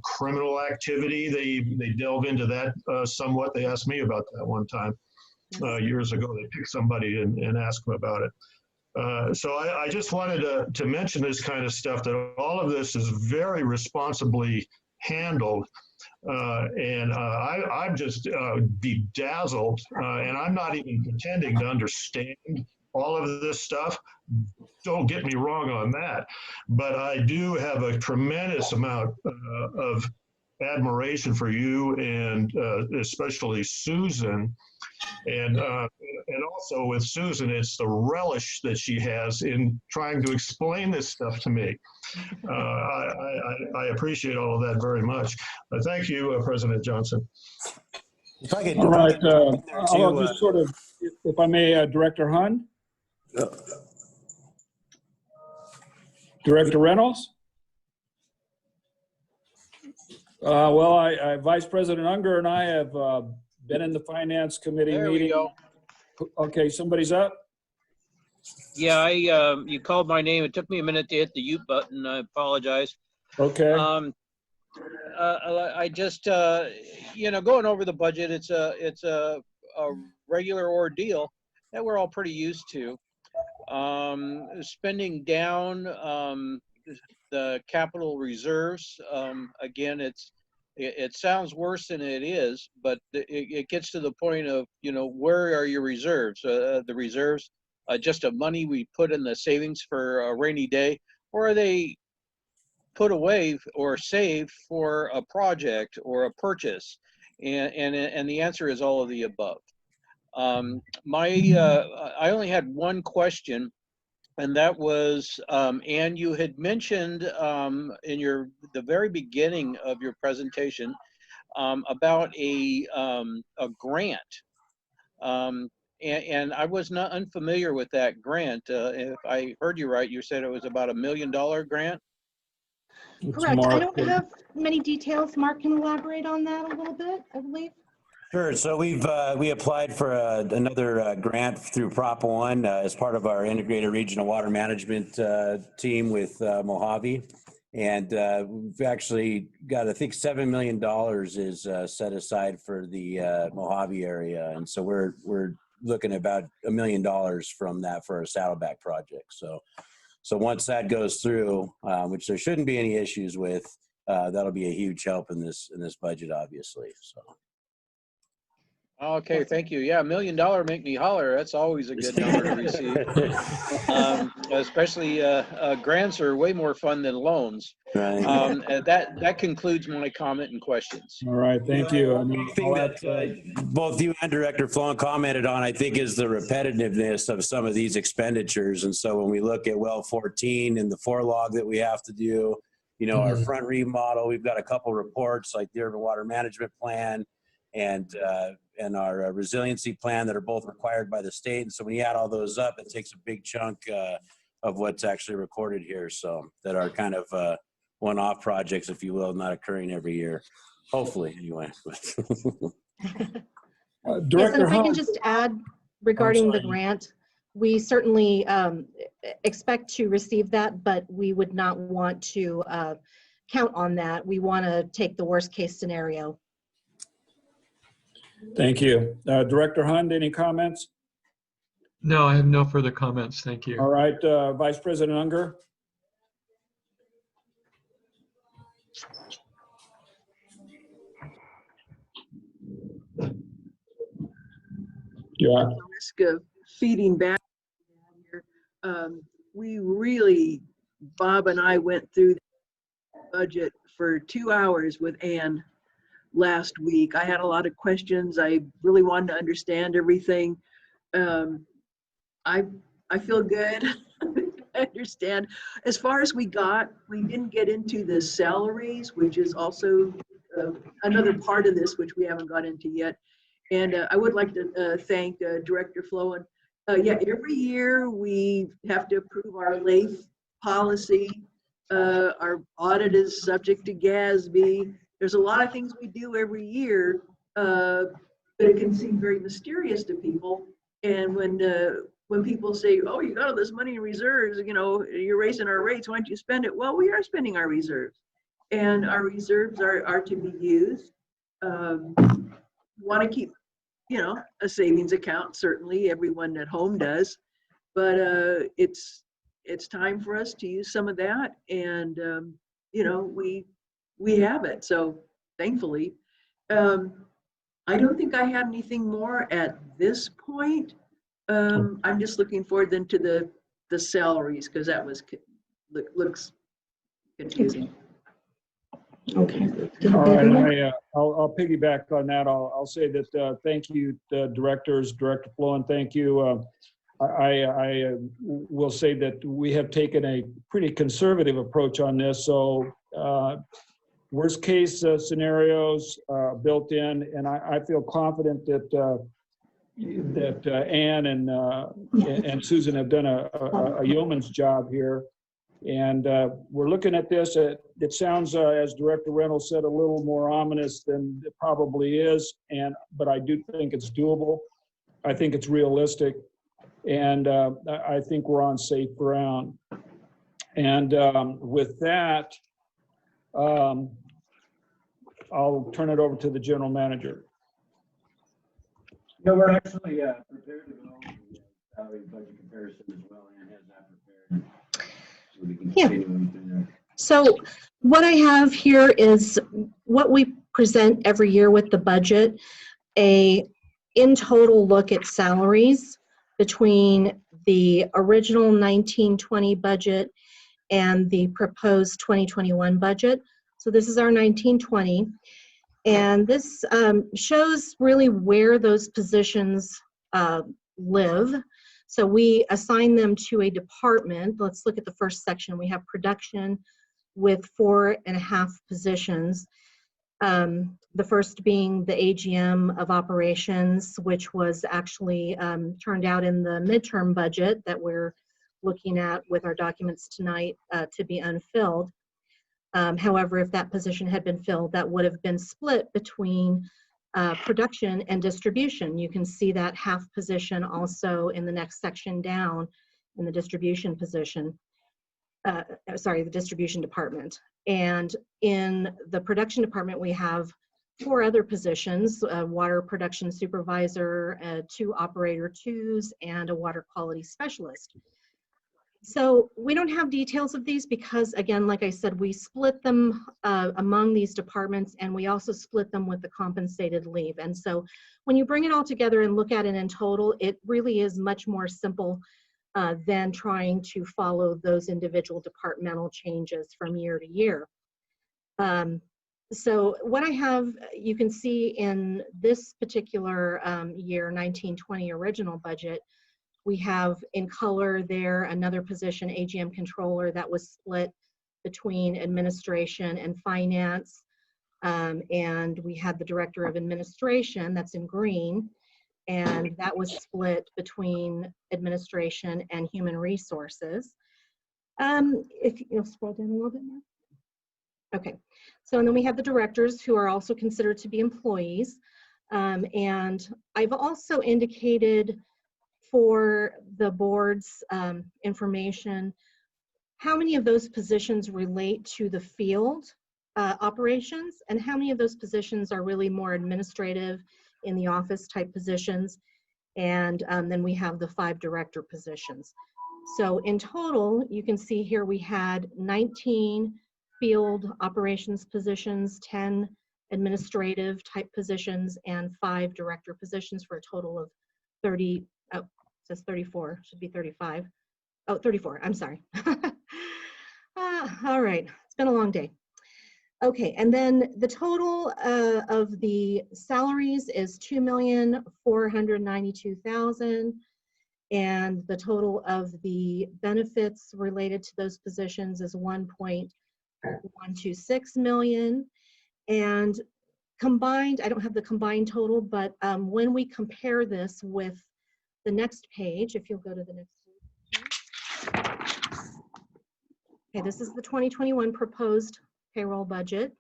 criminal activity. They delve into that somewhat. They asked me about that one time years ago. They picked somebody and asked them about it. So I just wanted to mention this kind of stuff, that all of this is very responsibly handled. I'm just bedazzled, and I'm not even pretending to understand all of this stuff. Don't get me wrong on that, but I do have a tremendous amount of admiration for you, and especially Susan, and also with Susan, it's the relish that she has in trying to explain this stuff to me. I appreciate all of that very much. Thank you, President Johnson. If I could, All right, I'll I'll just sort of, if I may, Director Hund? Director Reynolds? Well, Vice President Unger and I have been in the Finance Committee There we meeting. go. Okay, somebody's up? Yeah, you called my name. It took me a minute to hit the mute button. I apologize. Okay. I just, going over the budget, it's a regular ordeal that we're all pretty used to. Spending down the capital reserves, again, it sounds worse than it is, but it gets to the point of, where are your reserves? The reserves, just a money we put in the savings for a rainy day, or are they put away or saved for a project or a purchase? And the answer is all of the above. I only had one question, and that was, Ann, you had mentioned in the very beginning of your presentation about a grant. And I was not unfamiliar with that grant. If I heard you right, you said it was about $1 million grant. Correct. I don't have many details. Mark can elaborate on that a little bit, I believe. Sure. So we applied for another grant through Prop 1 as part of our integrated regional water management team with Mojave, and we've actually got, I think, $7 million is set aside for the Mojave area, and so we're looking at about $1 million from that for our Saddleback project. So once that goes through, which there shouldn't be any issues with, that'll be a huge help in this budget, obviously. So. Okay, thank you. Yeah, $1 million make me holler. That's always a good number to receive. Especially grants are way more fun than loans. Right. That concludes my comment and questions. All right, thank you. The thing that both you and Director Sloan commented on, I think, is the repetitiveness of some of these expenditures. And so when we look at well 14 and the 4 log that we have to do, our front remodel, we've got a couple reports like the Urban Water Management Plan and our resiliency plan that are both required by the state. And so when you add all those up, it takes a big chunk of what's actually recorded here. So that are kind of one-off projects, if you will, not occurring every year. Hopefully, anyway. Director yes, and if I can Hunt. just add regarding the grant, we certainly expect to receive that, but we would not want to count on that. We want to take the worst case scenario. Thank you. Director Hund, any comments? No, I have no further comments. Thank you. All right, Vice President Unger? Yeah. Risk of feeding back here. We really, Bob and I went through the budget for 2 hours with Ann last week. I had a lot of questions. I really wanted to understand everything. I feel good. I understand. As far as we didn't get into the salaries, which is also another part of this, which we haven't got into yet. And I would like to thank Director Flowen. Yeah, every year we have to approve our LAFCO policy. Our audit is subject to GASB. There's a lot of things we do every year, but it can seem very mysterious to people. And when people say, "Oh, you got all this money in reserves, you know, you're raising our rates, why don't you spend it?" Well, we are spending our reserves, and our reserves are to be used. Want to keep, you know, a savings account. Certainly, everyone at home does, but it's time for us to use some of that, and you know, we have it. So thankfully, I don't think I have anything more at this point. I'm just looking forward then to the salaries, because that was looks confusing. Okay. All right, I'll piggyback on that. I'll say that thank you, directors, Director Flowen, thank you. I will say that we have taken a pretty conservative approach on this. So worst case scenarios built in, and I feel confident that Ann and Susan have done a yeoman's job here. And we're looking at this. It sounds, as Director Reynolds said, a little more ominous than it probably is, but I do think it's doable. I think it's realistic, and I think we're on safe ground. And with that, I'll turn it over to the general manager. No, we're actually prepared to go over the salary budget comparison as well, and has that prepared. So we can continue through there. So what I have here is what we present every year with the budget, in total look at salaries between the original 1920 budget and the proposed 2021 budget. So this is our 1920. And this shows really where those positions live. So we assign them to a department. Let's look at the first section. We have production with 4.5 positions. The first being the AGM of operations, which was actually turned out in the midterm budget that we're looking at with our documents tonight to be unfilled. However, if that position had been filled, that would have been split between production and distribution. You can see that half position also in the next section down in the distribution position. The distribution department. And in the production department, we have 4 other positions: a water production supervisor, 2 operator 2s, and a water quality specialist. So we don't have details of these because, again, like I said, we split them among these departments, and we also split them with the compensated leave. And so when you bring it all together and look at it in total, it really is much more simple than trying to follow those individual departmental changes from year to year. So what I have, you can see in this particular year, 1920 original budget, we have in color there another position, AGM controller, that was split between administration and finance. And we had the director of administration, that's in green, and that was split between administration and human resources. If you'll scroll down a little bit more. Okay, so and then we have the directors, who are also considered to be employees. And I've also indicated for the board's information how many of those positions relate to the field operations, and how many of those positions are really more administrative in the office type positions. And then we have the 5 director positions. So in total, you can see here we had 19 field operations positions, 10 administrative type positions, and 5 director positions, for a total of 30. Oh, it says 34, should be 35. Oh, 34, I'm sorry. All right, it's been a long day. Okay, and then the total of the salaries is $2,492,000, and the total of the benefits related to those positions is $1.126 million. And combined, I don't have the combined total, but when we compare this with the next page, if you'll go to the next page. Okay, this is the 2021 proposed payroll budget.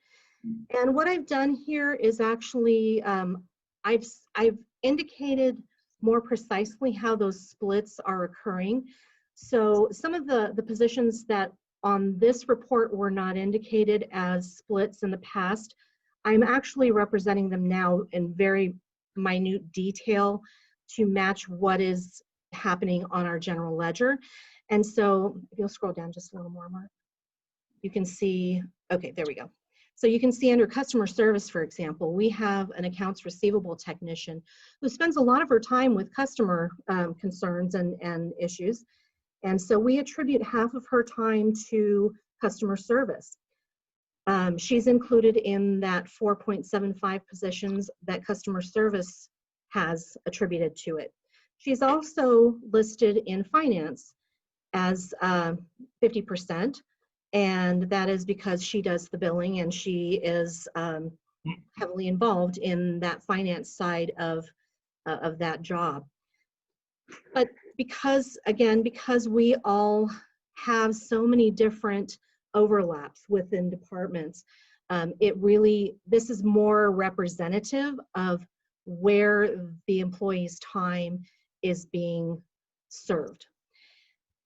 And what I've done here is actually, I've indicated more precisely how those splits are occurring. So some of the positions that on this report were not indicated as splits in the past, I'm actually representing them now in very minute detail to match what is happening on our general ledger. And so if you'll scroll down just a little more, Mark, you can see, okay, there we go. So you can see under customer service, for example, we have an accounts receivable technician who spends a lot of her time with customer concerns and issues. And so we attribute half of her time to customer service. She's included in that 4.75 positions that customer service has attributed to it. She's also listed in finance as 50%, and that is because she does the billing and she is heavily involved in that finance side of that job. But because, again, because we all have so many different overlaps within departments, this is more representative of where the employee's time is being served.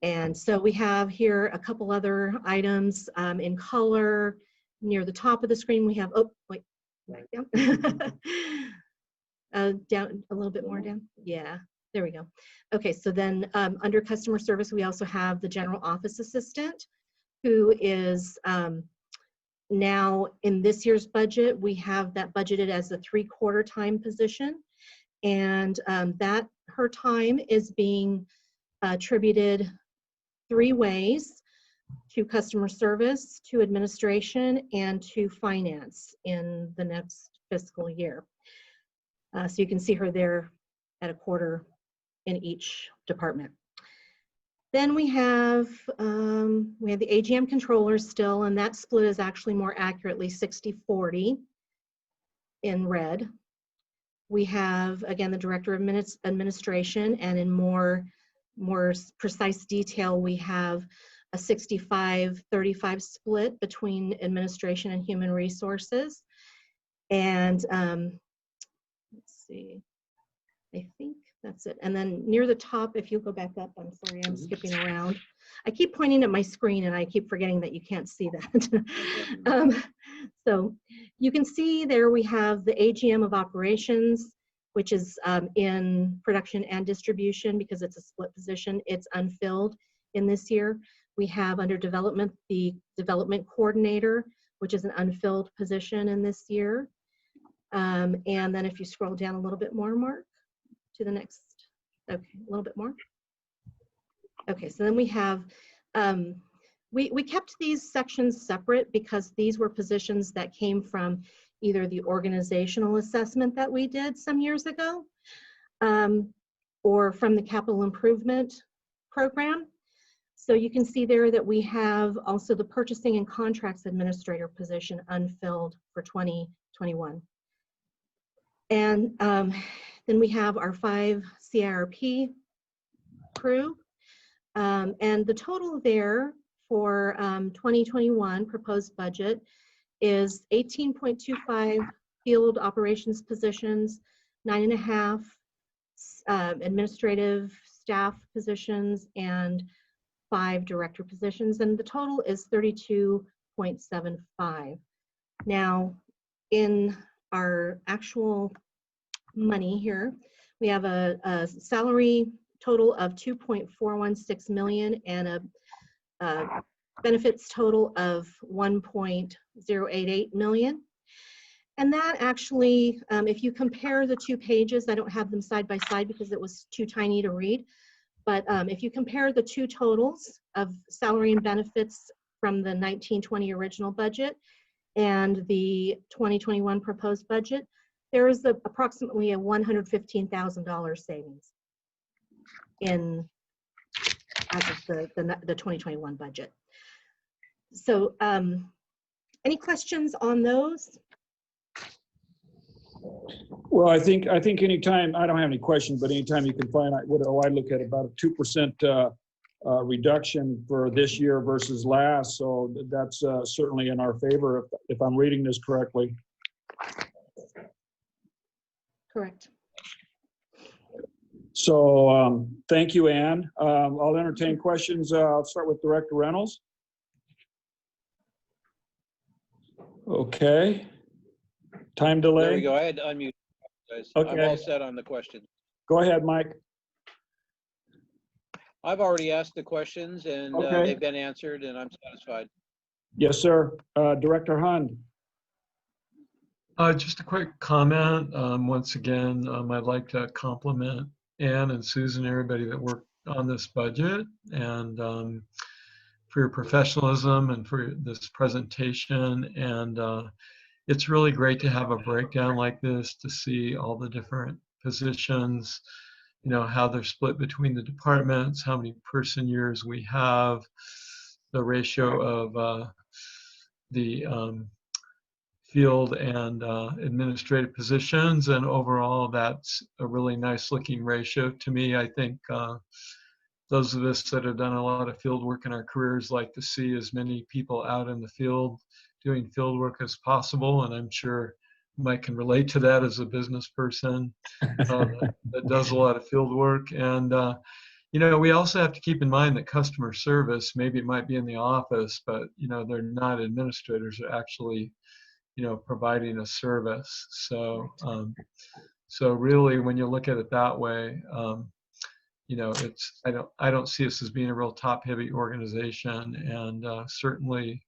And so we have here a couple other items in color. Near the top of the screen, we have, oh, wait, back down. Down a little bit more down. Yeah, there we go. Okay, so then under customer service, we also have the general office assistant, who is now in this year's budget, we have that budgeted as a 3/4 time position. And that her time is being attributed 3 ways: to customer service, to administration, and to finance in the next fiscal year. So you can see her there at 1/4 in each department. Then we have the AGM controller still, and that split is actually more accurately 60/40 in red. We have, again, the director of administration, and in more precise detail, we have a 65/35 split between administration and human resources. And let's see, I think that's it. And then near the top, if you go back up, I'm sorry, I'm skipping around. I keep pointing at my screen and I keep forgetting that you can't see that. So you can see there we have the AGM of operations, which is in production and distribution because it's a split position. It's unfilled in this year. We have under development, the development coordinator, which is an unfilled position in this year. And then if you scroll down a little bit more, Mark, to the next, okay, a little bit more. Okay, so then we have, we kept these sections separate because these were positions that came from either the organizational assessment that we did some years ago, or from the capital improvement program. So you can see there that we have also the purchasing and contracts administrator position unfilled for 2021. And then we have our 5 CIRP crew. And the total there for 2021 proposed budget is 18.25 field operations positions, 9.5 administrative staff positions, and 5 director positions, and the total is 32.75. Now, in our actual money here, we have a salary total of 2.416 million and a benefits total of 1.088 million. And that actually, if you compare the 2 pages, I don't have them side by side because it was too tiny to read, but if you compare the 2 totals of salary and benefits from the 1920 original budget and the 2021 proposed budget, there is approximately a $115,000 savings in as of the 2021 budget. So any questions on those? Well, I think anytime, I don't have any questions, but anytime you can find, I look at about a 2% reduction for this year versus last. So that's certainly in our favor if I'm reading this correctly. Correct. So thank you, Ann. I'll entertain questions. I'll start with Director Reynolds. Okay. Time delay. There we go. I had to unmute, guys. I'm Okay. all set on the question. Go ahead, Mike. I've already asked the questions and Okay. they've been answered and I'm satisfied. Yes, sir. Director Hund. Just a quick comment. Once again, I'd like to compliment Ann and Susan, everybody that worked on this budget, and for your professionalism and for this presentation. And it's really great to have a breakdown like this to see all the different positions, you know, how they're split between the departments, how many person years we have, the ratio of the field and administrative positions, and overall that's a really nice looking ratio to me. I think those of us that have done a lot of field work in our careers like to see as many people out in the field doing field work as possible, and I'm sure Mike can relate to that as a business person that does a lot of field work. And you know, we also have to keep in mind that customer service, maybe it might be in the office, but you know, they're not administrators, they're actually, you know, providing a service. So so really when you look at it that way, you know, it's, I don't see us as being a real top heavy organization, and certainly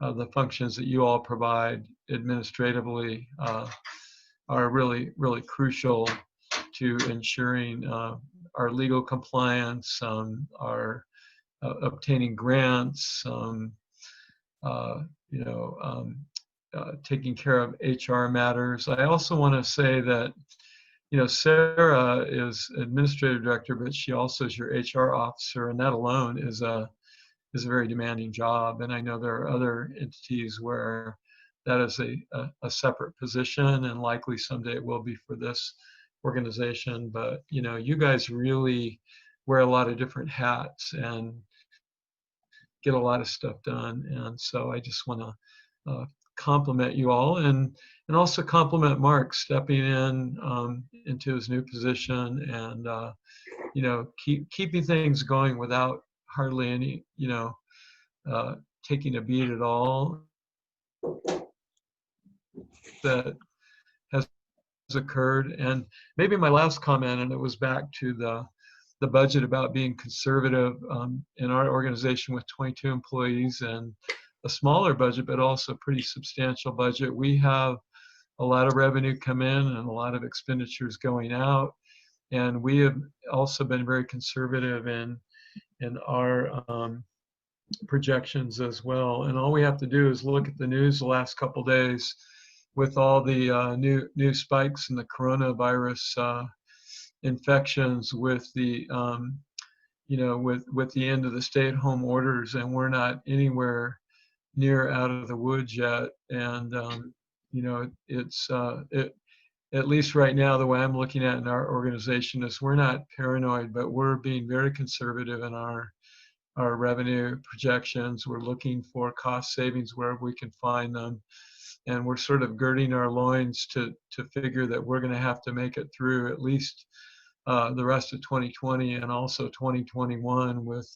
the functions that you all provide administratively are really, really crucial to ensuring our legal compliance, our obtaining grants, you know, taking care of HR matters. I also want to say that, you know, Sarah is administrative director, but she also is your HR officer, and that alone is a very demanding job. And I know there are other entities where that is a separate position, and likely someday it will be for this organization. But, you know, you guys really wear a lot of different hats and get a lot of stuff done. And so I just want to compliment you all, and also compliment Mark stepping in into his new position, and you know, keeping things going without hardly any, you know, taking a beat at all that has occurred. And maybe my last comment, and it was back to the budget about being conservative in our organization with 22 employees and a smaller budget, but also pretty substantial budget. We have a lot of revenue come in and a lot of expenditures going out. And we have also been very conservative in our projections as well. And all we have to do is look at the news the last couple days with all the new spikes in the coronavirus infections, with the you know, with the end of the stay-at-home orders, and we're not anywhere near out of the woods yet. And you know, it's at least right now, the way I'm looking at it in our organization is we're not paranoid, but we're being very conservative in our revenue projections. We're looking for cost savings wherever we can find them, and we're sort of girding our loins to figure that we're going to have to make it through at least the rest of 2020 and also 2021 with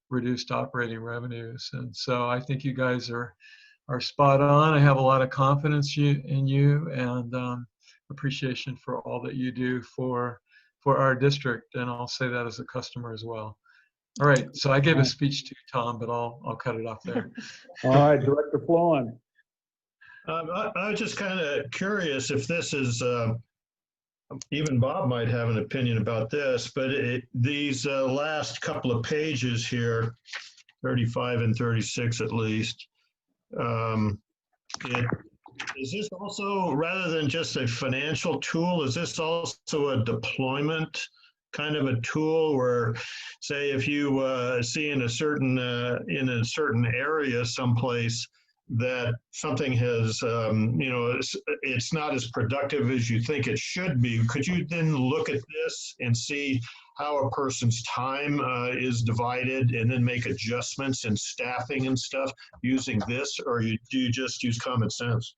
reduced operating revenues. And so I think you guys are spot on. I have a lot of confidence in you, and appreciation for all that you do for our district, and I'll say that as a customer as well. All right, so I gave a speech to Tom, but I'll cut it off there. All right, Director Flowen. I was just kind of curious if this is, even Bob might have an opinion about this, but these last couple of pages here, 35 and 36 at least, is this also, rather than just a financial tool, is this also a deployment kind of a tool where, say, if you see in a certain area someplace that something has, it's not as productive as you think it should be, could you then look at this and see how a person's time is divided and then make adjustments in staffing and stuff using this, or do you just use common sense?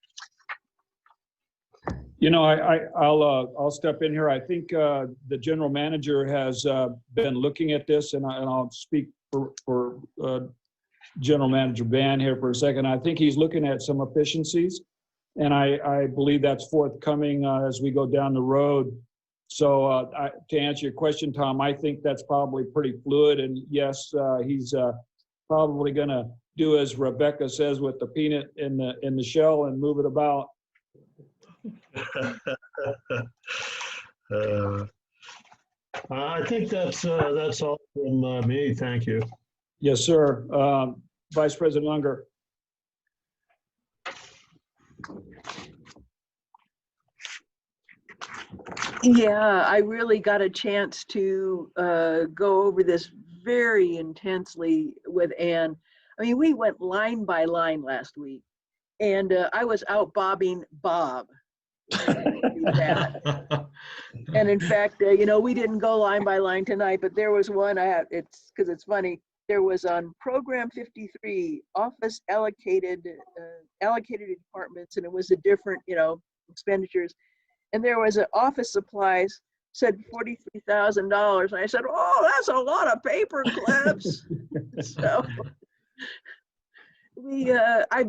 I'll step in here. I think the general manager has been looking at this, and I'll speak for General Manager Van here for a second. I think he's looking at some efficiencies, and I believe that's forthcoming as we go down the road. So to answer your question, Tom, I think that's probably pretty fluid, and yes, he's probably going to do as Rebecca says with the peanut in the shell and move it about. I think that's all from me. Thank you. Yes, sir. Vice President Unger. Yeah, I really got a chance to go over this very intensely with Ann. I mean, we went line by line last week, and I was out bobbing Bob. That. And in fact, we didn't go line by line tonight, but there was one it's because it's funny. There was on program 53, office allocated departments, and it was a different, expenditures. And there was an office supplies said $43,000. And I said, oh, that's a lot of paper clips. So I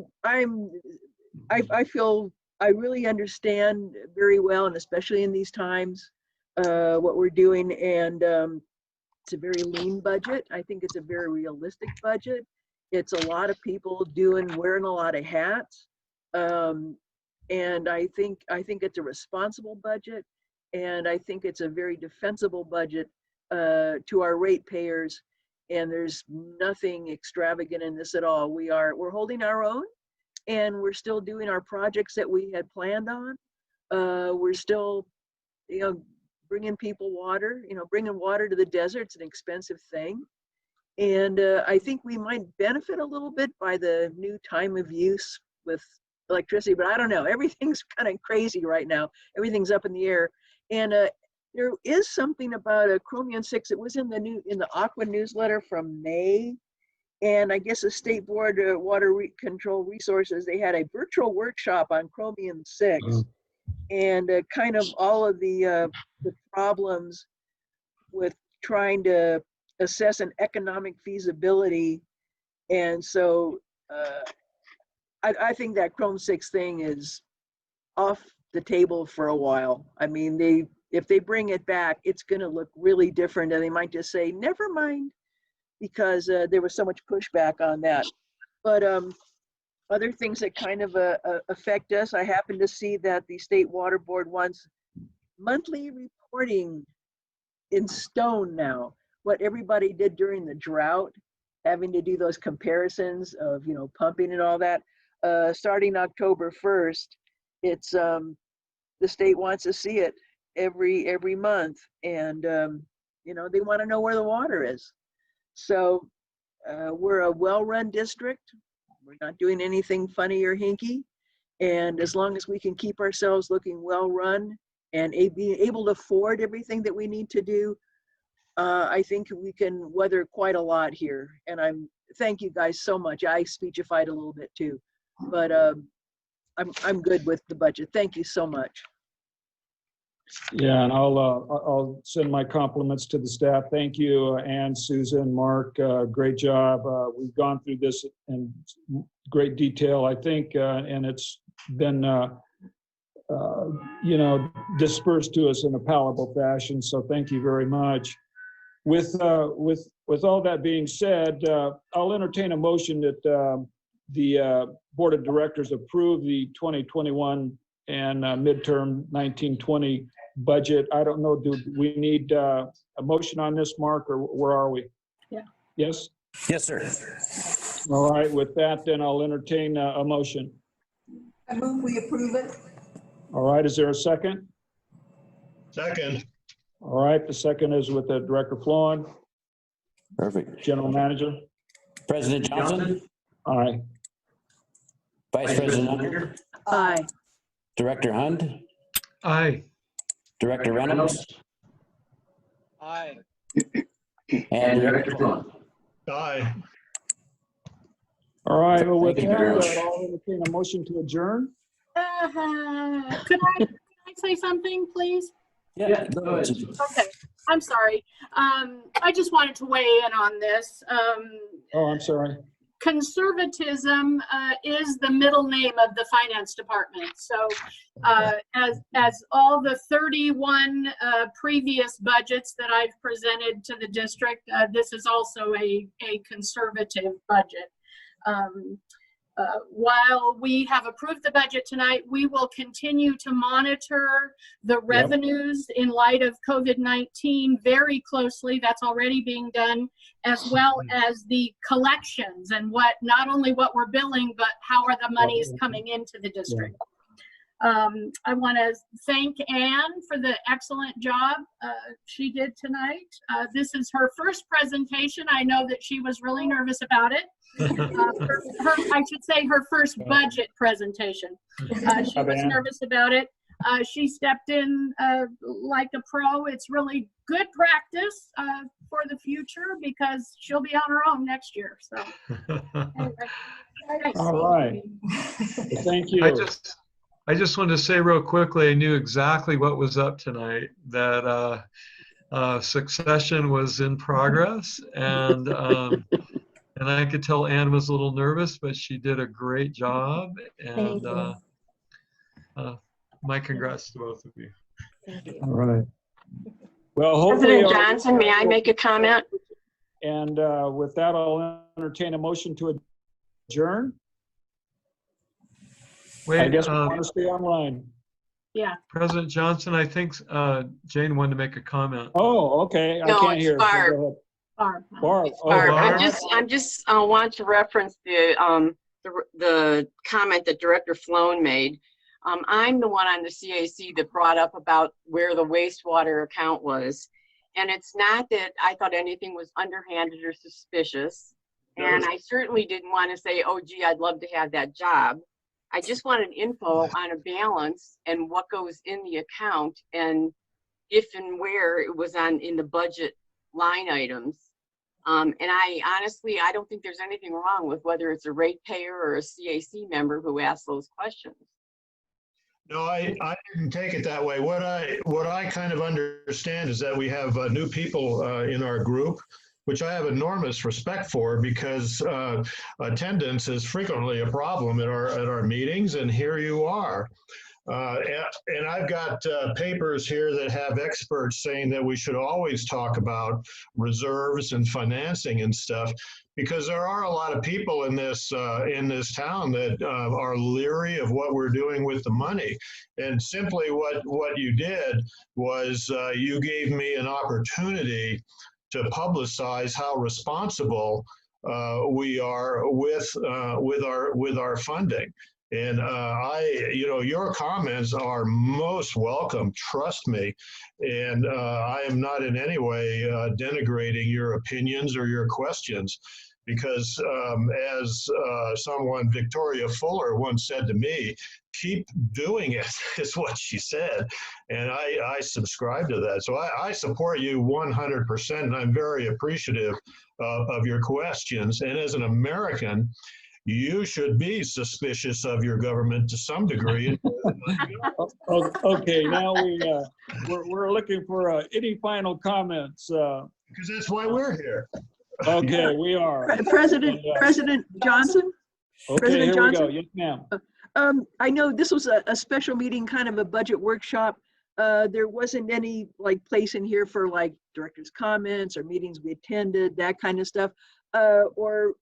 feel I really understand very well, and especially in these times, what we're doing. And it's a very lean budget. I think it's a very realistic budget. It's a lot of people wearing a lot of hats. And I think it's a responsible budget. And I think it's a very defensible budget to our ratepayers. And there's nothing extravagant in this at all. We're holding our own. And we're still doing our projects that we had planned on. We're still, bringing people water. Bringing water to the desert, it's an expensive thing. And I think we might benefit a little bit by the new time of use with electricity, but I don't know. Everything's kind of crazy right now. Everything's up in the air. And there is something about a Chromium 6. It was in the Aqua newsletter from May. And I guess the State Board of Water Control Resources, they had a virtual workshop on Chromium 6 and kind of all of the problems with trying to assess an economic feasibility. And so I think that Chrome 6 thing is off the table for a while. I mean, if they bring it back, it's going to look really different. And they might just say, never mind, because there was so much pushback on that. But other things that kind of affect us, I happen to see that the State Water Board wants monthly reporting in stone now. What everybody did during the drought, having to do those comparisons of, pumping and all that, starting October 1st, it's the state wants to see it every month. And, they want to know where the water is. So we're a well-run district. We're not doing anything funny or hinky. And as long as we can keep ourselves looking well-run and being able to afford everything that we need to do, I think we can weather quite a lot here. And thank you guys so much. I speechified a little bit too, but I'm good with the budget. Thank you so much. Yeah, and I'll send my compliments to the staff. Thank you, Ann, Susan, Mark. Great job. We've gone through this in great detail, I think, and it's been, dispersed to us in a palatable fashion. So thank you very much. With all that being said, I'll entertain a motion that the Board of Directors approve the 2021 and midterm 1920 budget. I don't know, do we need a motion on this, Mark, or where are we? Yeah. Yes? Yes, sir. All right, with that, then I'll entertain a motion. I move we approve it. All right, is there a second? Second. All right, the second is with the Director Florin. Perfect. General Manager. President Johnson? Aye. Vice President Unger, Aye. Director Hund, Aye. Director Reynolds, Aye. and Director Sloan. Aye. All right, well, with Thank you that, very much. I'll entertain a motion to adjourn. Could I say something, please? Yeah, go ahead. Okay, I'm sorry. I just wanted to weigh in on this. Oh, I'm sorry. Conservatism is the middle name of the finance department. So as all the 31 previous budgets that I've presented to the district, this is also a conservative budget. While we have approved the budget tonight, we will continue to monitor the revenues in light of COVID-19 very closely. That's already being done, as well as the collections and not only what we're billing, but how are the monies coming into the district. I want to thank Anne for the excellent job she did tonight. This is her first presentation. I know that she was really nervous about it. I should say her first budget presentation. She was nervous about it. She stepped in like a pro. It's really good practice for the future because she'll be on her own next year. So, anyway. All right. Thank you. I just wanted to say real quickly, I knew exactly what was up tonight, that succession was in progress, and I could tell Anne was a little nervous, but she did a great job, and my congrats to both of you. Thank you. All right. Well, hopefully, President Johnson, may I make a comment? and with that, I'll entertain a motion to adjourn. Wait, I guess we want to stay online. Yeah. President Johnson, I think Jane wanted to make a comment. Oh, okay. I No, can't it's hear. Barb. Go ahead. Barb. Barb. Oh, Barb, Barb. I'm just want to reference the comment that Director Sloan made. I'm the one on the CAC that brought up about where the wastewater account was. And it's not that I thought anything was underhanded or suspicious. And I certainly didn't want to say, oh, gee, I'd love to have that job. I just wanted info on a balance and what goes in the account and if and where it was in the budget line items. And I honestly don't think there's anything wrong with whether it's a ratepayer or a CAC member who asks those questions. No, I didn't take it that way. What I kind of understand is that we have new people in our group, which I have enormous respect for, because attendance is frequently a problem at our meetings, and here you are. And I've got papers here that have experts saying that we should always talk about reserves and financing and stuff, because there are a lot of people in this town that are leery of what we're doing with the money. And simply what you did was you gave me an opportunity to publicize how responsible we are with our funding. And your comments are most welcome, trust me. And I am not in any way denigrating your opinions or your questions, because as someone, Victoria Fuller, once said to me, keep doing it, is what she said. And I subscribe to that. So I support you 100%, and I'm very appreciative of your questions. And as an American, you should be suspicious of your government to some degree. Okay, now we're looking for any final comments. Because that's why we're here. Okay, we are. President Johnson? Okay, President here Johnson? we go. Yes, ma'am. I know this was a special meeting, kind of a budget workshop. There wasn't any place in here for director's comments or meetings we attended, that kind of stuff. Or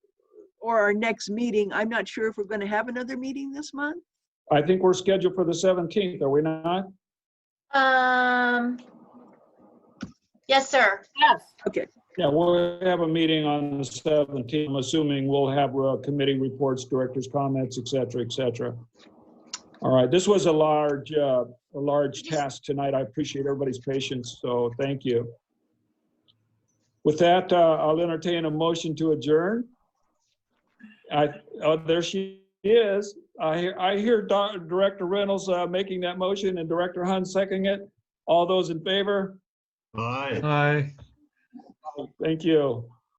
our next meeting. I'm not sure if we're going to have another meeting this month. I think we're scheduled for the 17th, are we not? Yes, sir. Yes. Okay. Yeah, we'll have a meeting on the 17th. I'm assuming we'll have committee reports, director's comments, et cetera, et cetera. All right, this was a large task tonight. I appreciate everybody's patience, so thank you. With that, I'll entertain a motion to adjourn. Oh, there she is. I hear Director Reynolds making that motion and Director Hunt seconding it. All those in favor? Aye. Aye. Thank you.